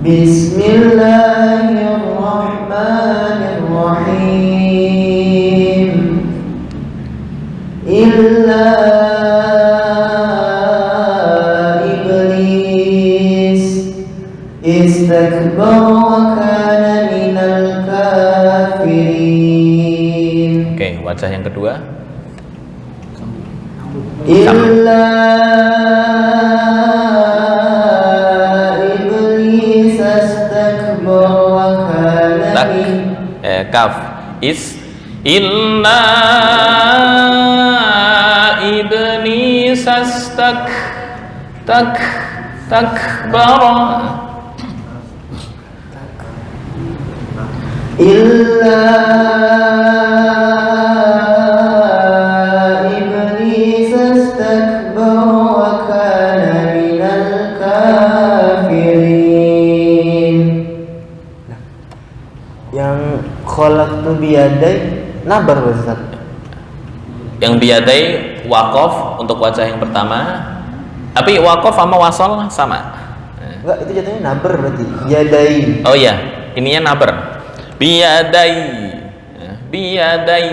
بسم الله الرحمن الرحيم إلا istakbara wa kana minal kafirin. Oke, wajah yang kedua. Illa iblis astakbara wa kana Kaf illa iblis takbara. Illa iblis astakbara wa kana minal kafirin. Yang khalaqtu biyadai nabar Ustaz. Yang biyadai waqaf untuk wajah yang pertama. Tapi waqaf sama wasol sama. Enggak, itu jatuhnya nabar berarti. Yadai. Oh iya, ininya nabar. Biyadai. Biyadai.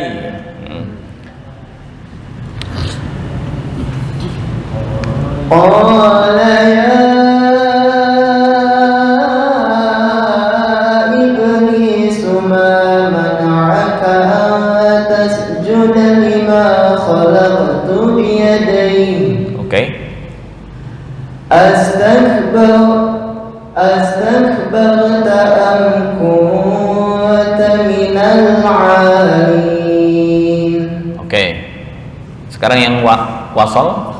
Qala ya iblis ma mana'aka an tasjuda lima khalaqtu biyadai. Oke. Astakbarta am kunta minal 'alin. Oke. Sekarang yang wasol.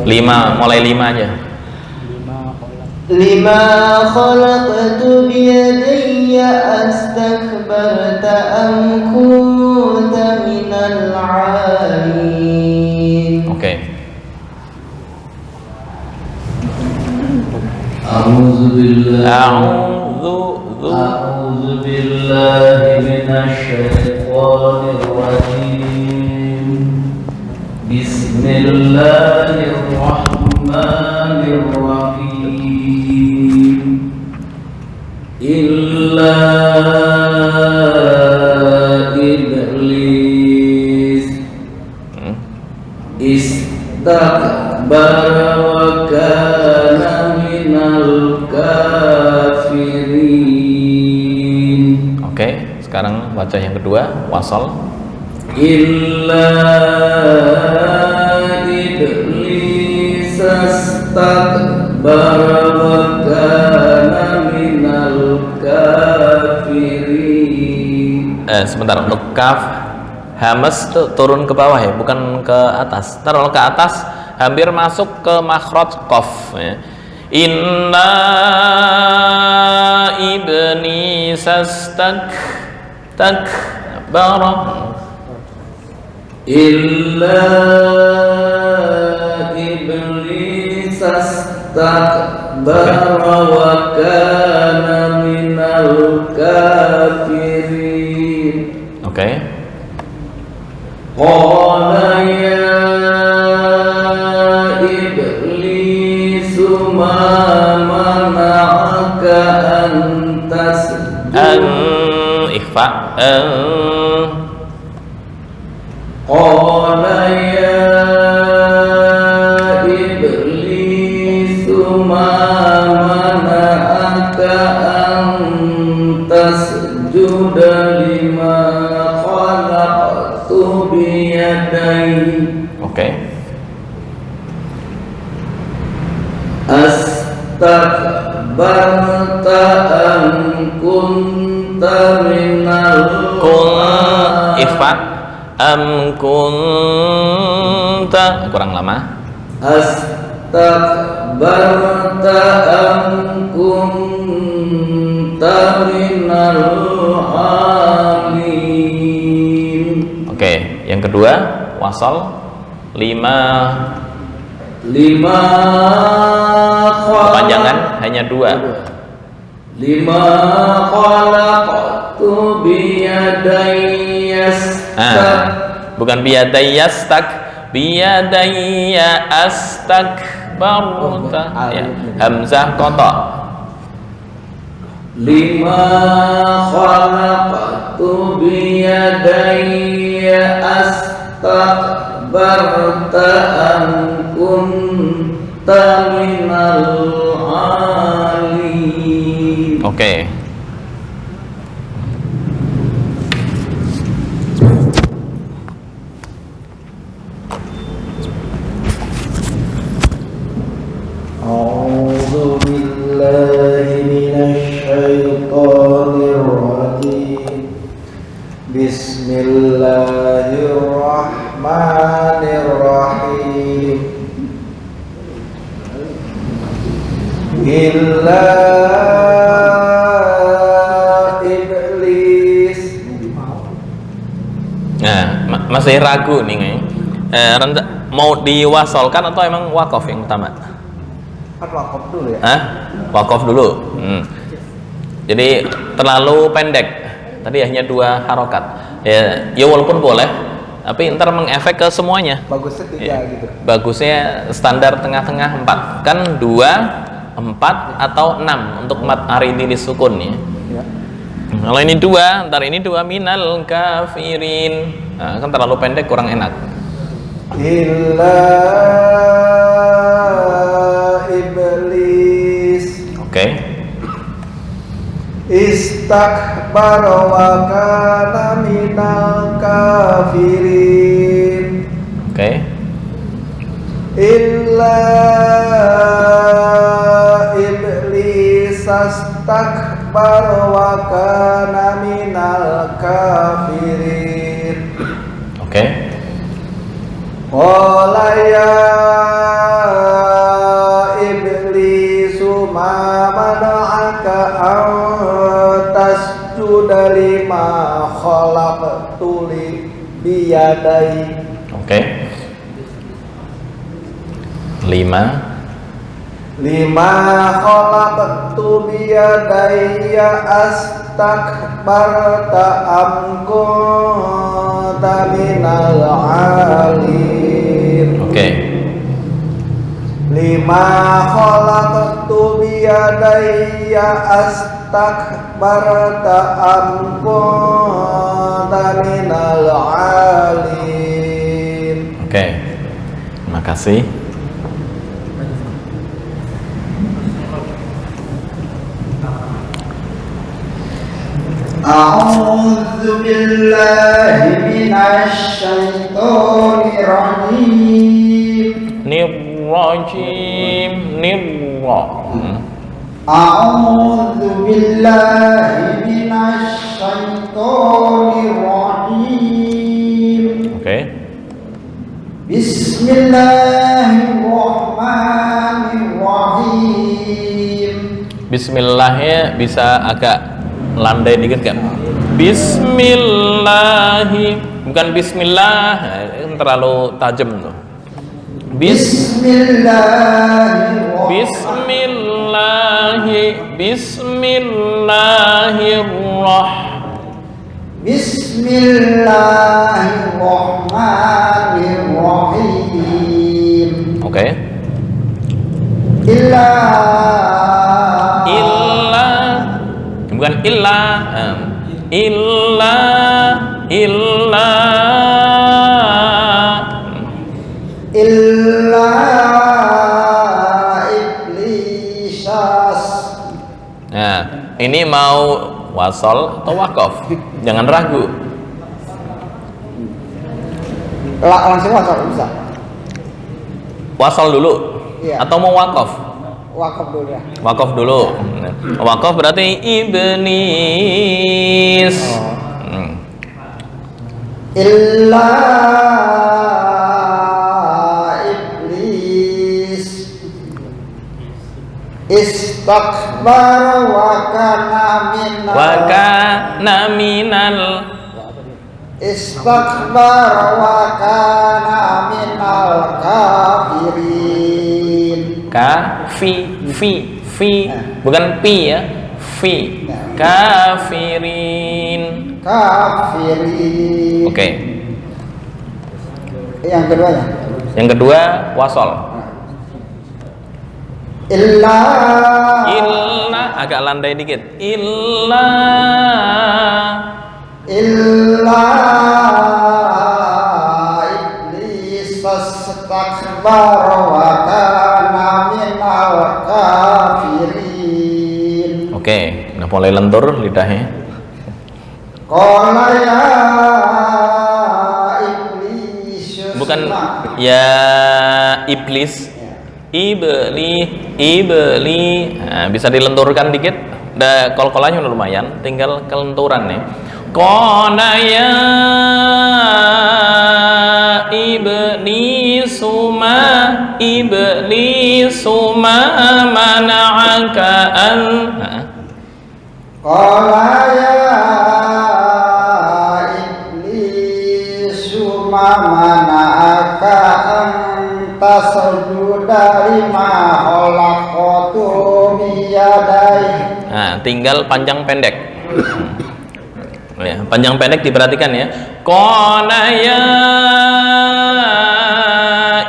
Lima, mulai 5 aja. Lima khalaqtu biyadayya astakbarta am kunta minal 'alin. Oke. A'udzu billahi A'udzu minasyaitonir rajim. Bismillahirrahmanirrahim. Illa iblis istakbara wa kana minal kafirin. Oke, sekarang wajah yang kedua, wasol. Illa iblis astakbara wa kana minal kafirin. Sebentar, untuk kaf hamas tuh turun ke bawah ya, bukan ke atas. Taruh ke atas, hampir masuk ke makhraj qaf ya. Inna iblis astakbara. Illa iblis astakbara wa kana minal kafirin. Oke. Qala ya iblis ma mana'aka an tasjuda. Ikhfa. Qala ya iblis ma mana'aka an tasjuda lima khalaqtu biyadai. Oke. Astakbarta an kunta minal Ikhfa. Kunta kurang lama. Astakbarta am kunta minal 'alin. Oke, yang kedua wasal 5 kepanjangan hanya 2. 5 khalaqtu biyadayya bukan biyadayya biyadayya astakbarta ya. Hamzah qata. 5 khalaqtu biyadayya astakbarta an minal alim. Oke. A'udzu billahi minasy syaithanir rajim. Bismillahirrahmanirrahim. Illa iblis. Nah, masih ragu nih, mau diwasolkan atau emang wakaf yang utama? Kan wakaf dulu ya. Wakaf dulu. Jadi terlalu pendek. Tadi hanya 2 harokat. Ya walaupun boleh, tapi ntar mengefek ke semuanya. Bagusnya 3 Ya. gitu. Bagusnya standar tengah-tengah 4. Kan 2, 4 atau 6 untuk mat aridi disukun ya. Ya. Kalau ini 2, ntar ini 2 minal kafirin. Nah, kan terlalu pendek, kurang enak. Illa iblis. Oke. Istakbara wa kana minal kafirin. Oke. Illa iblis astakbara wa kana minal kafirin. Oke. Qala ya iblisu ma mana'aka an tasjuda lima khalaqtu biyadai. Oke. 5. Lima khalaqtu biyadaya astakbarta am kunta minal alim. Oke. Lima khalaqtu biyadaya astakbarta am kunta minal alim. Oke. Terima kasih. A'udzu billahi minasy syaithanir rajim. Nirrajim. A'udzu billahi minasy syaithanir rajim. Oke. Bismillahirrahmanirrahim. Bismillahnya bisa agak landai dikit kan? Bismillahi, bukan bismillah, terlalu tajam tuh. Bismillahirrahmanirrahim. Oke. Illa Bukan illa iblisas. Nah, ini mau wasol atau wakaf? Jangan ragu. Langsung wakaf bisa. Wasol dulu Iya. atau mau wakaf? Wakaf dulu ya. Wakaf dulu. Wakaf berarti iblis. Illa iblis istakbara wa kana minal istakbara wa kana minal kafirin. Fi bukan pi ya, fi kafirin. Oke. Yang keduanya. Yang kedua wasol. Illa agak landai dikit. Illa iblis astakbara wa kana minal kafirin. Oke, nah mulai lentur lidahnya. Qala ya iblis. Bukan ya iblis. Ibli. Nah, bisa dilenturkan dikit. Kol-kolannya lumayan, tinggal kelenturan nih. Qala ya iblisuma mana'aka an. Qala ya iblisuma mana'aka an tasjuda lima khalaqtu biyadai. Nah, tinggal panjang pendek. Ya, panjang pendek diperhatikan ya. Qala ya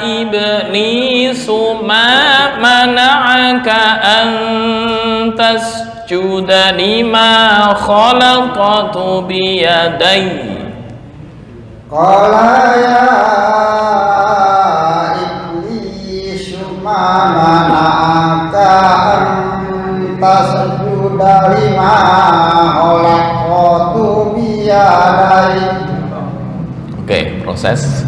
iblis ma mana'aka an tasjuda lima khalaqtu biyadai. Qala ya iblis ma mana'aka an tasjuda lima khalaqtu biyadai. Oke, proses.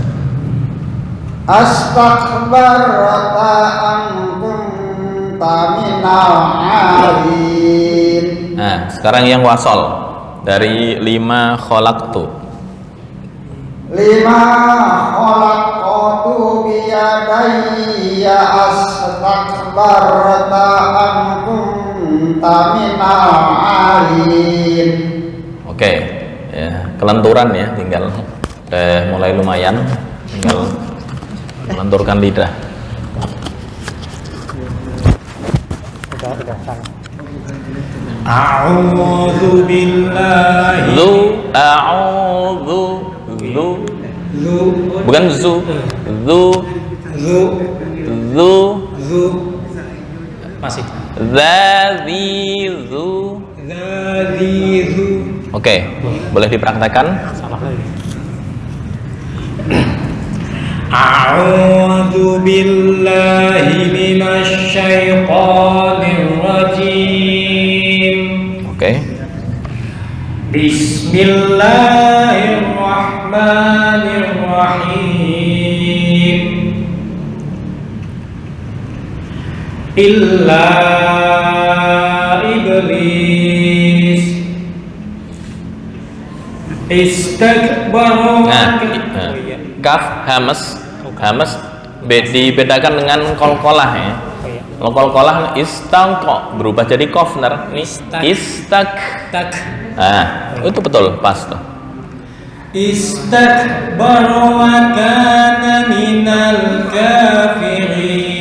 Astakbarta an kunta minal alin. Nah, sekarang yang wasol dari lima khalaqtu. Lima khalaqtu biyadayya astakbarta an kunta minal alin. Oke, ya, kelenturan ya, tinggal mulai lumayan, tinggal melenturkan lidah. A'udzu billahi bukan zu masih zazizu. Oke, boleh dipraktekkan. A'udzu billahi minasy syaithanir rajim. Oke. Bismillahirrahmanirrahim. Illa iblis istakbara. Nah, kaf hamas dibedakan dengan kolkolah ya. Kalau kolkolah istangko berubah jadi kofner nih istak. Nah, itu betul pas tuh. Istakbara wa kana minal kafirin.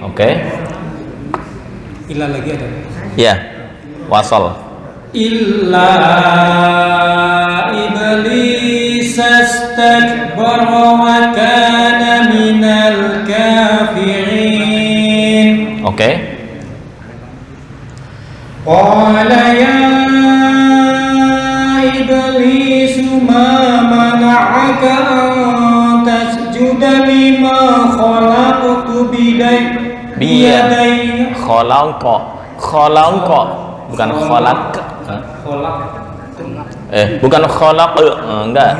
Oke. Illa lagi ada. Ya, wasol. Illa iblis istakbara wa kana minal kafirin. Oke. Qala ya iblis ma mana'aka an tasjuda lima khalaqtu biyadai. Khalaqo bukan khalaq. Bukan khalaq, enggak.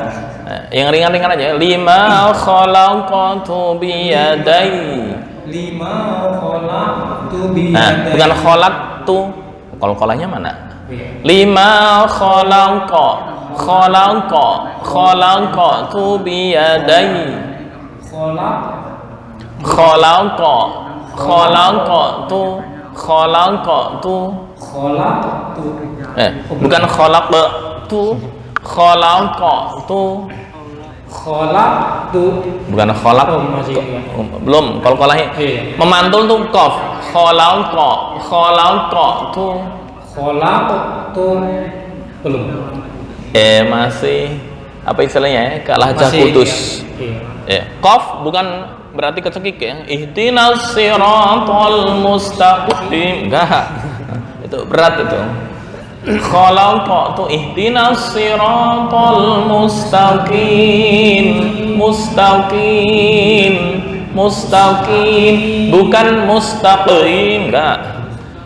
Yang ringan-ringan aja. Lima khalaqtu biyadai. Lima khalaqtu biyadai. Nah, bukan khalaqtu. Kolkolahnya mana? Lima khalaqtu biyadai. Khalaqtu. Bukan khalaqtu. Bukan kholak. Belum, kolkolahnya memantul tuh kof. Khalaqtu. Belum. Masih apa istilahnya ya? Kalah putus. Kof bukan berarti kecekik ya. Ihdinas siratal mustaqim. Enggak. Itu berat itu. Khalaqtu ihdinas siratal mustaqim. mustaqim, bukan mustaqim, enggak.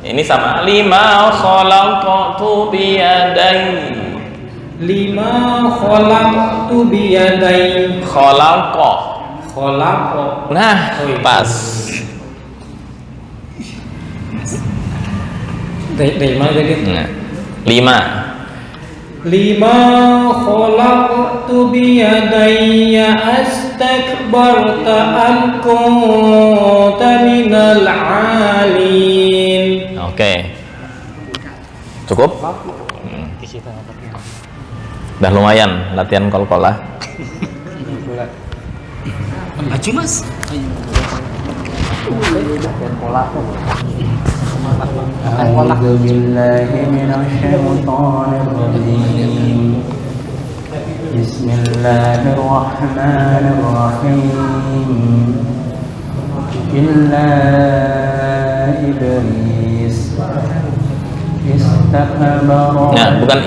Ini sama lima khalaqtu biyadai. Lima khalaqtu biyadai. Khalaqa. Khalaqa. Nah, pas. Dari mana tadi? Nah, lima. Lima khalaqtu biyadayya astakbarta am kunta minal alin. Oke. Cukup? Udah lumayan latihan kol-kolah. Maju mas. أعوذ بالله من الشيطان الرجيم بسم الله الرحمن الرحيم إلا إبليس استكبر Nah, bukan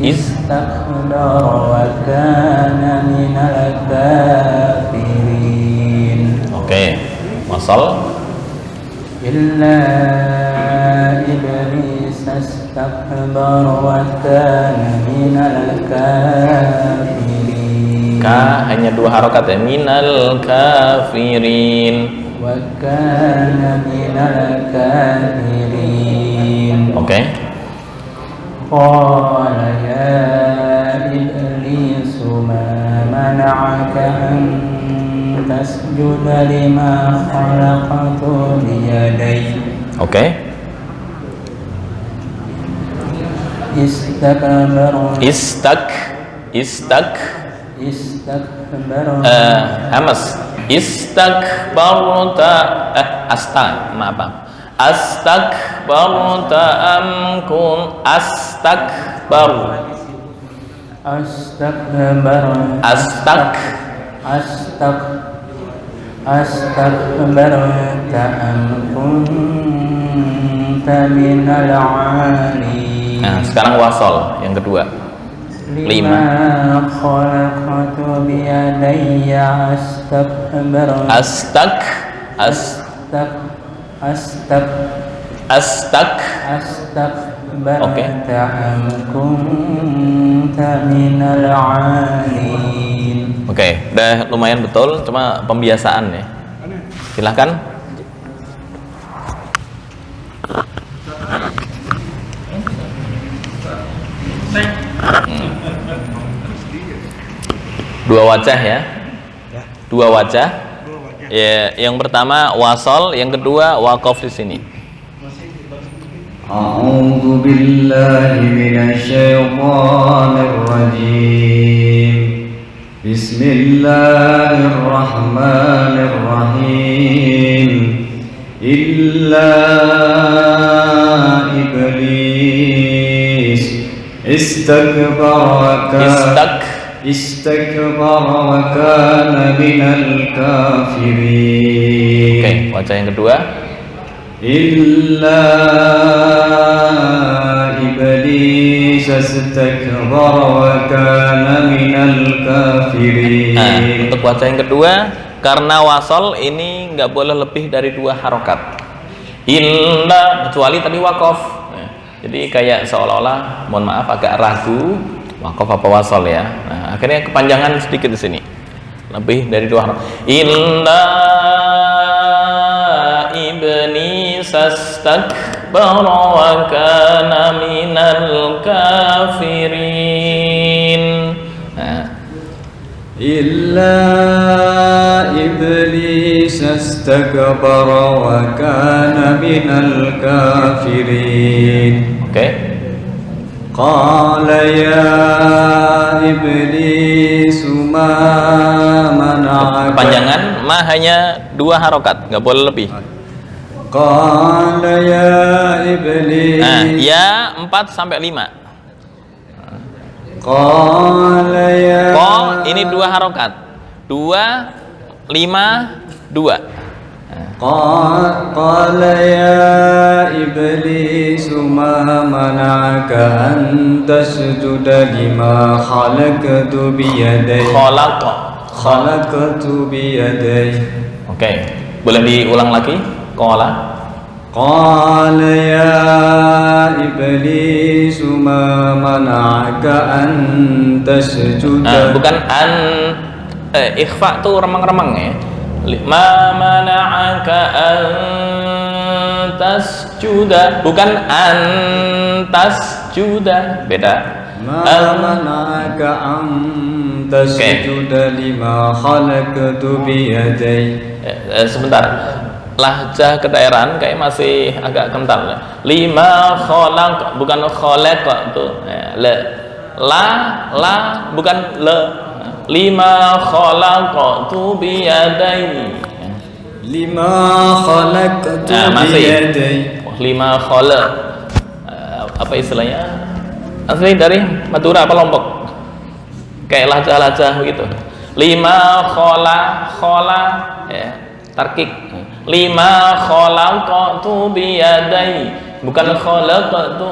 استكبر وكان من الكافرين. Oke, wasal. إلا إبليس استكبر وكان من الكافرين. Ka hanya dua harokat ya, minal kafirin. وكان من الكافرين. Oke. قال يا إبليس ما منعك أن تسجد لما خلقت بيدي. Oke. استكبر Hamas. Istakbarta Astakbarta am kun astakbar. Astakbarta am kunta minal alin. Nah, sekarang wasol yang kedua. Lima. Khalaqtu biyadayya astakbarta am kunta minal alin. Oke, udah lumayan betul, cuma pembiasaan ya. Silahkan. Dua wajah ya. Dua wajah. Ya, yang pertama wasol, yang kedua waqaf di sini. A'udzu billahi minasyaitonir rajim. Bismillahirrahmanirrahim. Illa iblis istakbara wa kana minal kafirin. Oke, wajah yang kedua. Illa iblis istakbara wa kana minal kafirin. Nah, untuk wajah yang kedua, karena wasol ini nggak boleh lebih dari dua harokat. Illa kecuali tadi waqaf. Nah, jadi kayak seolah-olah, mohon maaf agak ragu. Waqaf apa wasol ya? Nah, akhirnya kepanjangan sedikit di sini. Lebih dari dua harokat. Illa iblis astakbara wa kana minal kafirin. Nah, Illa iblis astakbara wa kana minal kafirin. oke. Qala ya iblis ma mana'aka. Panjangan ma hanya dua harokat, nggak boleh lebih. Qala ya iblis. Nah, ya 4 sampai 5. Qala ya. Ko ini dua harokat. 2 5 2. Qala ya iblis ma mana'aka an tasjuda lima khalaqtu biyadayya. khalaqtu biyadai. Oke, boleh diulang lagi? Qala. Qala ya iblis ma mana'aka an tasjuda. Bukan an, ikhfa tuh remang-remang ya. Ma mana'aka an tasjuda, bukan an tasjuda, beda. Ma mana'aka an tasjuda lima khalaqtu biyadai. Sebentar, lahjah kedaerahan kayak masih agak kental. Lima kholak, bukan kholek kok tuh. Le, la, bukan le. Lima kholak tuh biyadai. Lima khalaqtu biyadai. Lima kholak. Apa istilahnya? Asli dari Madura apa Lombok? Kayak lahjah-lahjah begitu. Lima khola ya, tarkik. Lima khalaqtu biyadai, bukan khalaqtu.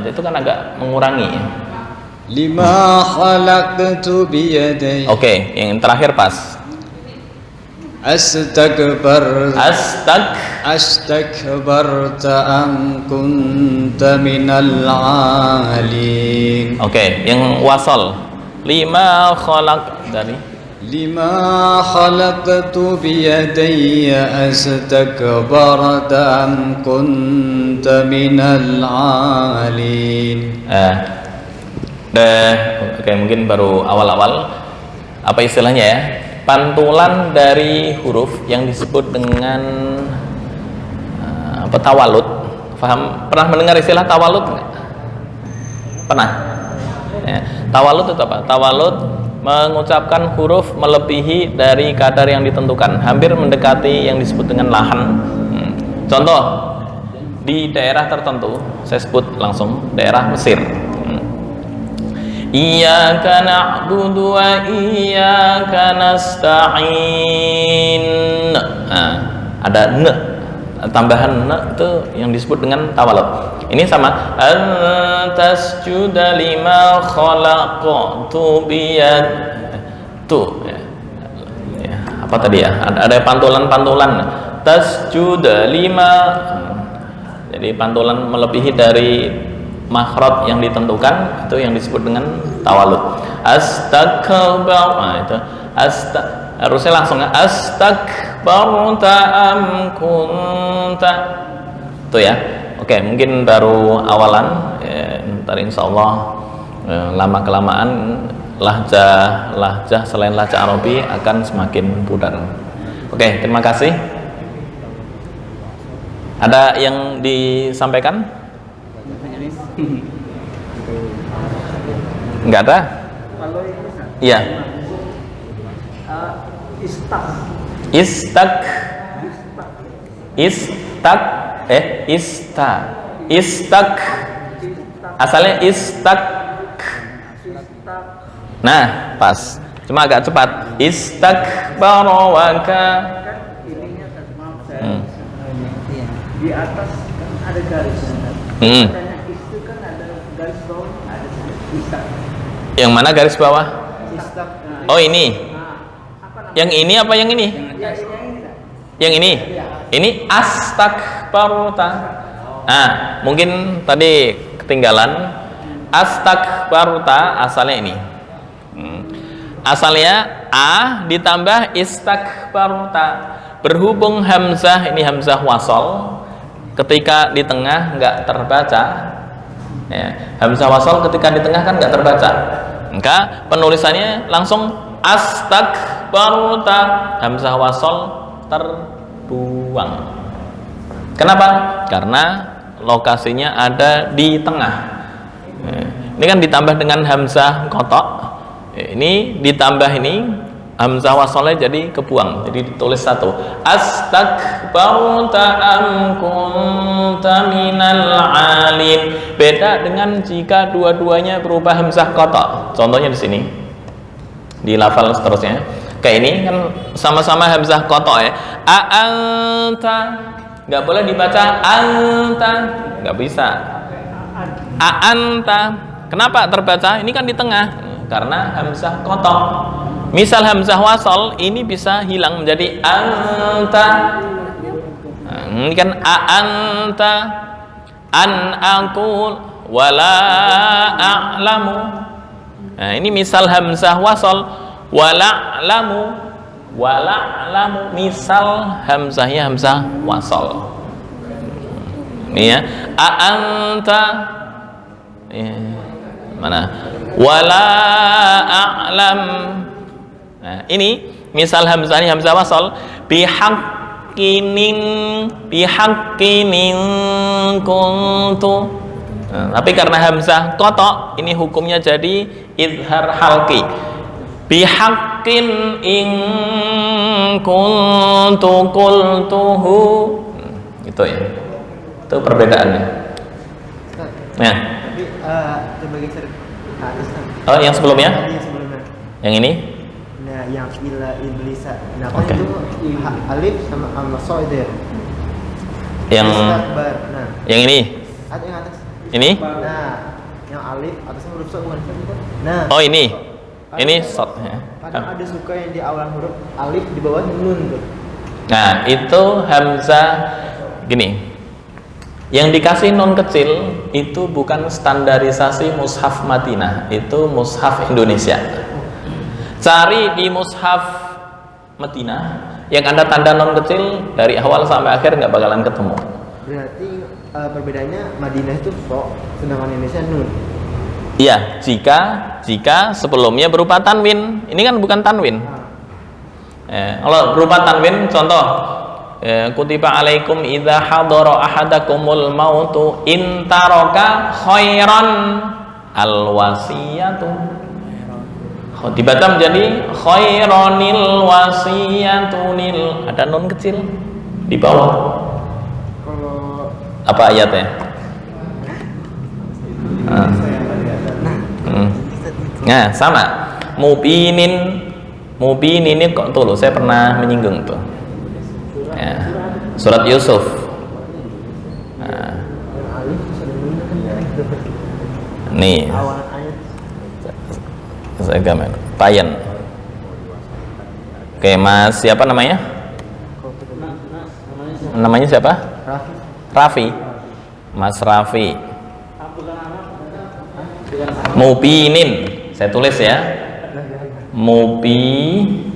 Itu kan agak mengurangi. Lima khalaqtu biyadai. Oke, yang terakhir pas. Astakbarta an kunta minal alin. Oke, yang wasol. Lima khalaq dari Lima khalaqtu biyadayya astakbarta am kunta minal alin. Oke, mungkin baru awal-awal. Apa istilahnya ya? Pantulan dari huruf yang disebut dengan tawalud. Pernah mendengar istilah tawalud nggak? Pernah? Ya. Tawalud itu apa? Tawalud mengucapkan huruf melebihi dari kadar yang ditentukan, hampir mendekati yang disebut dengan lahan. Contoh di daerah tertentu, saya sebut langsung daerah Mesir. Iyyaka na'budu wa iyyaka nasta'in. Ada ne, tambahan ne itu yang disebut dengan tawalud. Ini sama antasjuda lima khalaqtu biyad. Tuh ya. Apa tadi ya? Ada pantulan-pantulan. Tasjuda lima. Jadi pantulan melebihi dari makhraj yang ditentukan, itu yang disebut dengan tawalud. Astakbar, itu harusnya langsung astakbarta am kunta. Itu ya. Oke, mungkin baru awalan. Ntar insyaallah lama kelamaan lahjah selain lahjah Arabi akan semakin pudar. Oke, terima kasih. Ada yang disampaikan? Enggak ada? Kalau itu Iya. Istak. Asalnya istak. Nah, pas. Cuma agak cepat. Istakbarawaka. ininya maaf saya di atas kan ada garis. Katanya istu kan ada garis bawah, ada istak. Yang mana garis bawah? Istak. Oh, ini. Apa namanya? Yang ini apa yang ini? Ya, ini kan. Yang ini. Ini astakbarta. Nah, mungkin tadi ketinggalan. Astakbarta asalnya ini. Asalnya a ditambah istakbarta. Berhubung hamzah ini hamzah wasol, ketika di tengah nggak terbaca. Ya, hamzah wasol ketika di tengah kan nggak terbaca. Maka penulisannya langsung astakbarta, hamzah wasol terbuang. Kenapa? Karena lokasinya ada di tengah. Ini kan ditambah dengan hamzah kotok. Ini ditambah ini hamzah wasolnya jadi kebuang, jadi ditulis satu. Astakbarta am kunta minal alin. Beda dengan jika dua-duanya berubah hamzah kotok. Contohnya di sini, di lafal seterusnya. Kayak ini kan sama-sama hamzah kotok ya. A'anta, nggak boleh dibaca anta, nggak bisa. A'anta, kenapa terbaca? Ini kan di tengah, karena hamzah kotok. Misal hamzah wasal ini bisa hilang menjadi anta. Nah, ini kan anta, an aqul wala a'lamu. Nah, ini misal hamzah wasal, wala a'lamu, misal hamzahnya hamzah wasal. Ini ya, anta, mana, wala a'lam. Nah, ini misal hamzahnya hamzah wasal, bihaqqinin kuntu. Nah, tapi karena hamzah qata, ini hukumnya jadi izhar halqi. Bihaqqin in kuntu qultuhu. Gitu ya. Itu perbedaannya. Nah. Tapi coba geser ke atas. Oh, yang sebelumnya? Yang sebelumnya. Yang ini? Nah, yang ila iblisa. Nah, Oke. itu alif sama al-masoidir. Yang Istakbar. Nah, yang ini? ada yang atas. Ini? Nah, yang alif atasnya huruf so bukan bukan. Nah. Oh, ini. Ini short ya. Kadang ada suka yang di awal huruf alif di bawah nun tuh. Nah, itu hamzah gini. Yang dikasih nun kecil itu bukan standarisasi mushaf Madinah, itu mushaf Indonesia. Cari di mushaf Madinah yang ada tanda nun kecil dari awal sampai akhir nggak bakalan ketemu. Berarti perbedaannya Madinah itu so, sedangkan Indonesia nun. Iya, jika sebelumnya berupa tanwin. Ini kan bukan tanwin. Kalau berupa tanwin, contoh kutiba alaikum idza hadara ahadakumul mautu in taraka khairan alwasiyatu. Dibaca menjadi khaironil wasiyatunil. Ada nun kecil di bawah. Kalau Apa ayatnya? Nah, sama. Mubinin ini kok tuh, saya pernah menyinggung tuh. Ya, surat Yusuf. Nah, nih, awalan ayat saya gambar. Payen. Oke, Mas siapa namanya? Namanya siapa? Raffi. Mas Raffi. Mubinin. Saya tulis ya. Mubinin.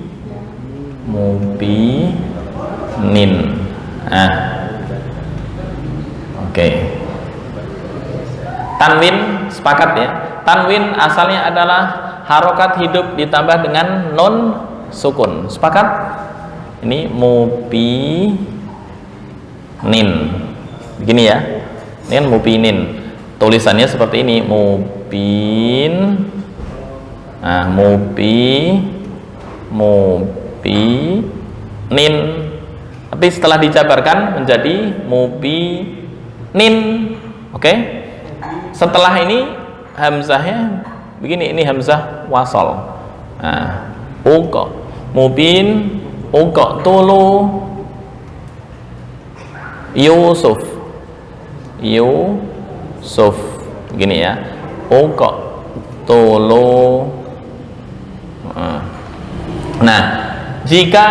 Nah. Oke. Tanwin sepakat ya. Tanwin asalnya adalah harokat hidup ditambah dengan non sukun. Sepakat? Ini mubinin. Begini ya. Ini kan mubinin. Tulisannya seperti ini, mubin. Nah, mubinin. Tapi setelah dijabarkan menjadi mubinin. Oke? Setelah ini hamzahnya begini, ini hamzah wasal. Nah, uqa, mubin, uqa tulu Yusuf. Gini ya. Uqa tulu. Nah, jika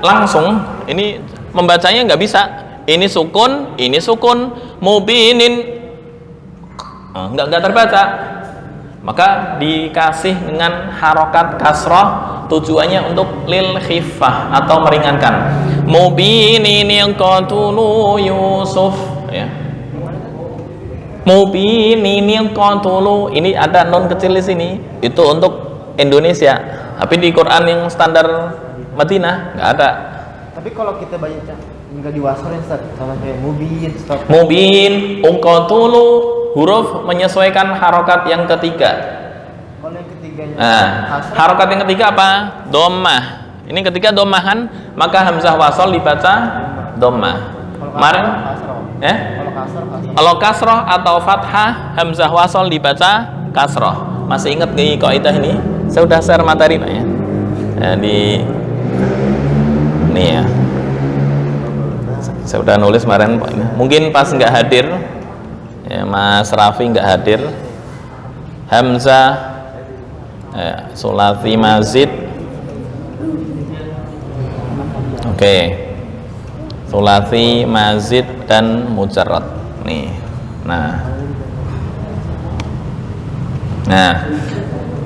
langsung ini membacanya nggak bisa. Ini sukun, mubinin. Nggak terbaca. Maka dikasih dengan harokat kasroh, tujuannya untuk lil khifah atau meringankan. Mubinin yang qatulu Yusuf ya. Mubinin yang qatulu, ini ada nun kecil di sini. Itu untuk Indonesia. Tapi di Quran yang standar Madinah nggak ada. Tapi kalau kita baca nggak diwasalin sama kayak mubin, stop. Mubin, qatulu, huruf menyesuaikan harokat yang ketiga. Kalau yang ketiganya Nah, harokat yang ketiga apa? Dhammah. Ini ketika dhammahan, maka hamzah wasal dibaca dhammah. Kemarin kalau kasroh atau fathah, hamzah wasal dibaca kasroh. Masih ingat di kaidah ini? Saya sudah share materi Pak ya. Di nih ya. Saya udah nulis kemarin Pak ini. Mungkin pas nggak hadir ya, Mas Raffi nggak hadir. Hamzah sulasi mazid Oke. Sulasi, mazid dan mujarrad. Nih. Nah,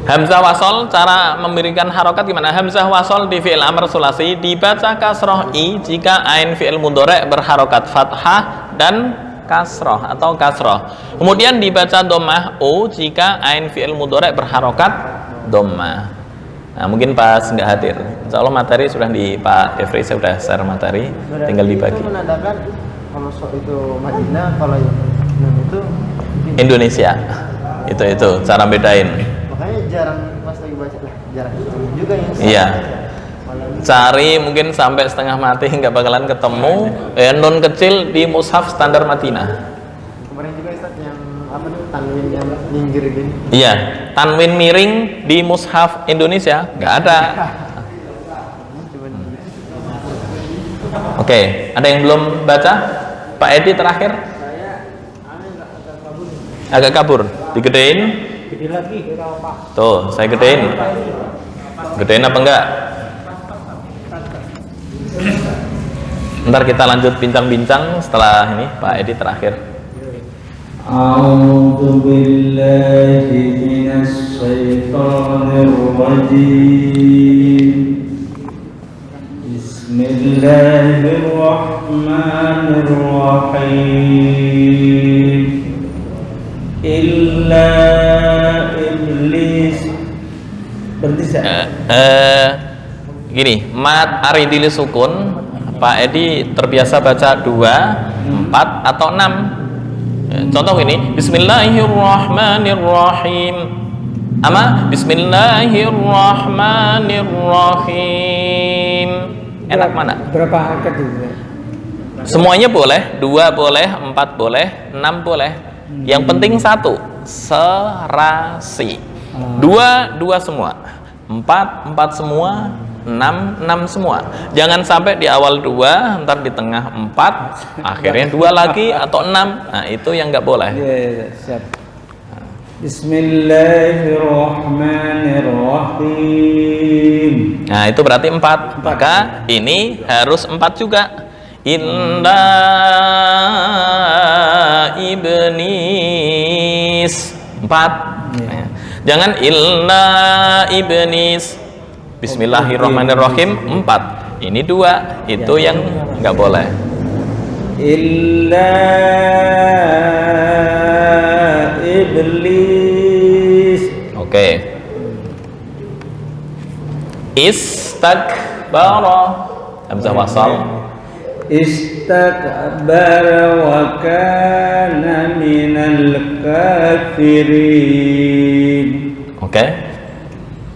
hamzah wasol, cara memberikan harokat gimana? Hamzah wasol di fi'il amr sulasi dibaca kasroh i jika ain fi'il mudhari' berharokat fathah dan kasroh atau kasroh. Kemudian dibaca dhammah u jika ain fi'il mudhari' berharokat dhammah. Nah, mungkin pas nggak hadir. Insya Allah materi sudah di Pak Efri, saya sudah share materi, tinggal dibagi. Itu menandakan kalau itu Madinah, kalau yang itu Indonesia. Itu cara bedain. makanya jarang pas lagi baca lah, jarang ketemu juga yang Iya. Cari mungkin sampai setengah mati nggak bakalan ketemu nun kecil di mushaf standar Madinah. kemarin juga Ustaz yang apa nih tanwin yang minggir gini. Iya, tanwin miring di mushaf Indonesia nggak ada. Oke, ada yang belum baca? Pak Edi terakhir. Agak kabur, digedein. Tuh, saya gedein. Gedein apa enggak? Ntar kita lanjut bincang-bincang setelah ini Pak Edi terakhir. A'udzu billahi minasy syaithanir rajim. Bismillahirrahmanirrahim. Illa iblis. Berarti Gini, mat aridili sukun. Pak Edi terbiasa baca 2, 4 atau 6. Contoh ini, Bismillahirrahmanirrahim. Ama Bismillahirrahmanirrahim. Enak mana? berapa harakat itu? Semuanya boleh, 2 boleh, 4 boleh, 6 boleh. Yang penting 1, serasi. 2 semua, 4 semua, 6 semua. Jangan sampai di awal 2, ntar di tengah 4, akhirnya 2 lagi atau 6. Nah, itu yang nggak boleh. Ya, siap. Bismillahirrahmanirrahim. Nah, itu berarti 4. Maka ini harus 4 juga. Inna ibnis 4. Jangan inna ibnis. Bismillahirrahmanirrahim 4. Ini 2. Itu yang nggak boleh. Illa iblis. Oke. Istakbara, hamzah wasal. Istakbara wa kana minal kafirin. Oke.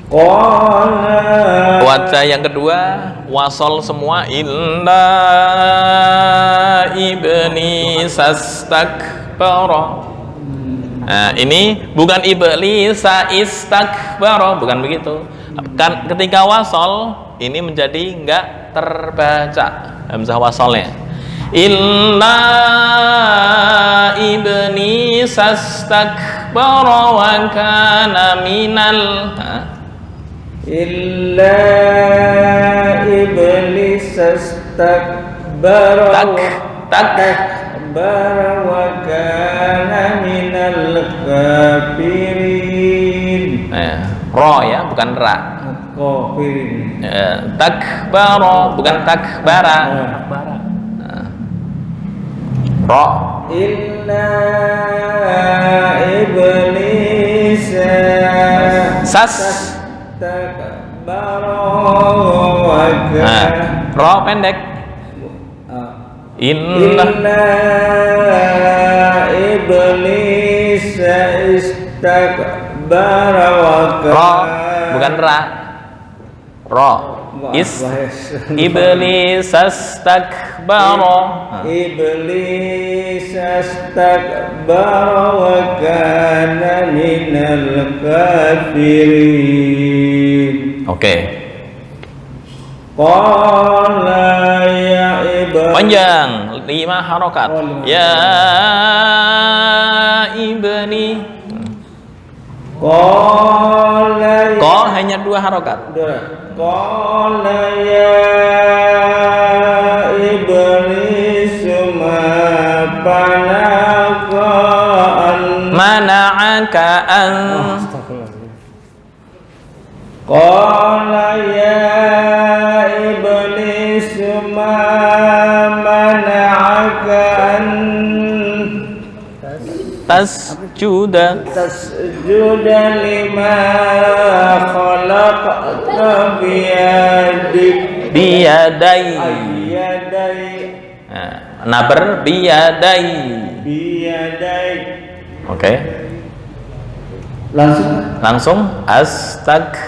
Qala. Wajah yang kedua wasol semua. Inna ibni sastakbara. Nah, ini bukan iblis istakbara, bukan begitu. Kan ketika wasol ini menjadi enggak terbaca hamzah wasolnya. Inna ibni sastakbara wa kana minal Illa iblis astakbara wa kana minal kafirin. Ro ya, bukan ra. Kafirin. Takbara, bukan takbara. Ro. Illa iblis astakbara wa kana. Ro pendek. Inna iblis istakbara wa kana. Ro, bukan ra. Ro. Iblis astakbara. Iblis astakbara wa kana minal kafirin. Oke. Qala ya iblis. Panjang, 5 harokat. Ya ibni. Qala Ko hanya 2 harokat. Qala ya mana'aka an Qala ya iblis ma mana'aka an tasjuda lima khalaqta biyadai biyadai. Nah, biyadai. Oke. Langsung Astakbar.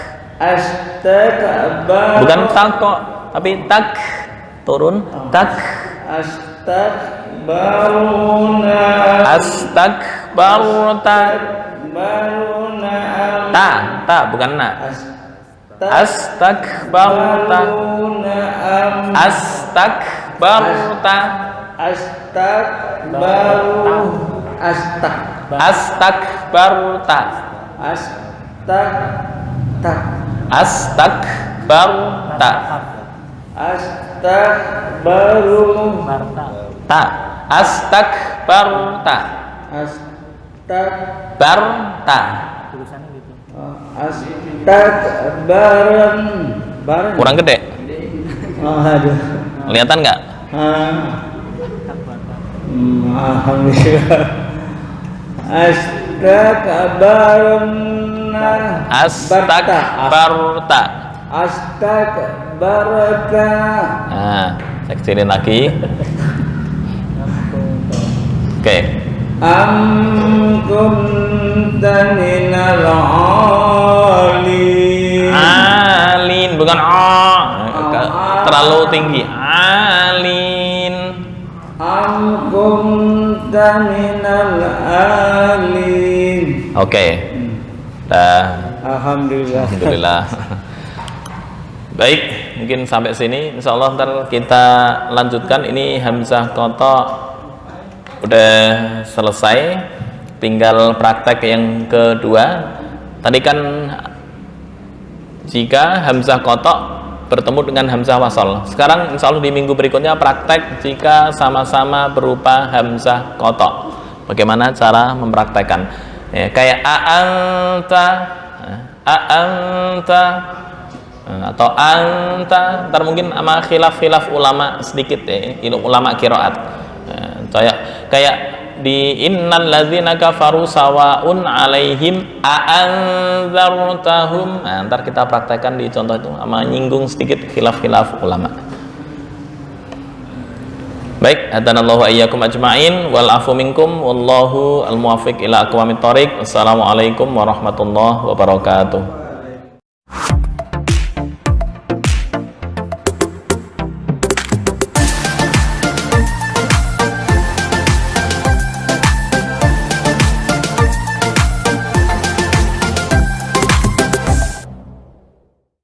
bukan tak kok, tapi tak turun tak. Astakbarta. Ta bukan na. Astakbarta. Astakbarta. Astakbarta. Astakbarta. Ta. Astakbarta. Barta. Kurang gede. Kelihatan nggak? Alhamdulillah. Astakbarta. Nah, saya kecilin lagi. Oke. Kunta minal Alin, bukan terlalu tinggi. Alin. kunta minal alin. Oke. Dah. Alhamdulillah. Baik, mungkin sampai sini. Insya Allah ntar kita lanjutkan. Ini hamzah qata udah selesai, tinggal praktek yang kedua. Tadi kan jika hamzah qata bertemu dengan hamzah wasal. Sekarang insya Allah di minggu berikutnya praktek jika sama-sama berupa hamzah qata. Bagaimana cara mempraktekkan? Ya, kayak a'anta, atau anta. Ntar mungkin sama khilaf ulama sedikit ya, ulama qiraat. Kayak di innal ladzina kafaru sawaun alaihim a'anzartahum. Nah, ntar kita praktekkan di contoh itu sama nyinggung sedikit khilaf ulama. Baik, hadanallahu ayyakum ajma'in wal afu minkum wallahu al muwaffiq ila aqwamit thoriq. Wassalamualaikum warahmatullahi wabarakatuh.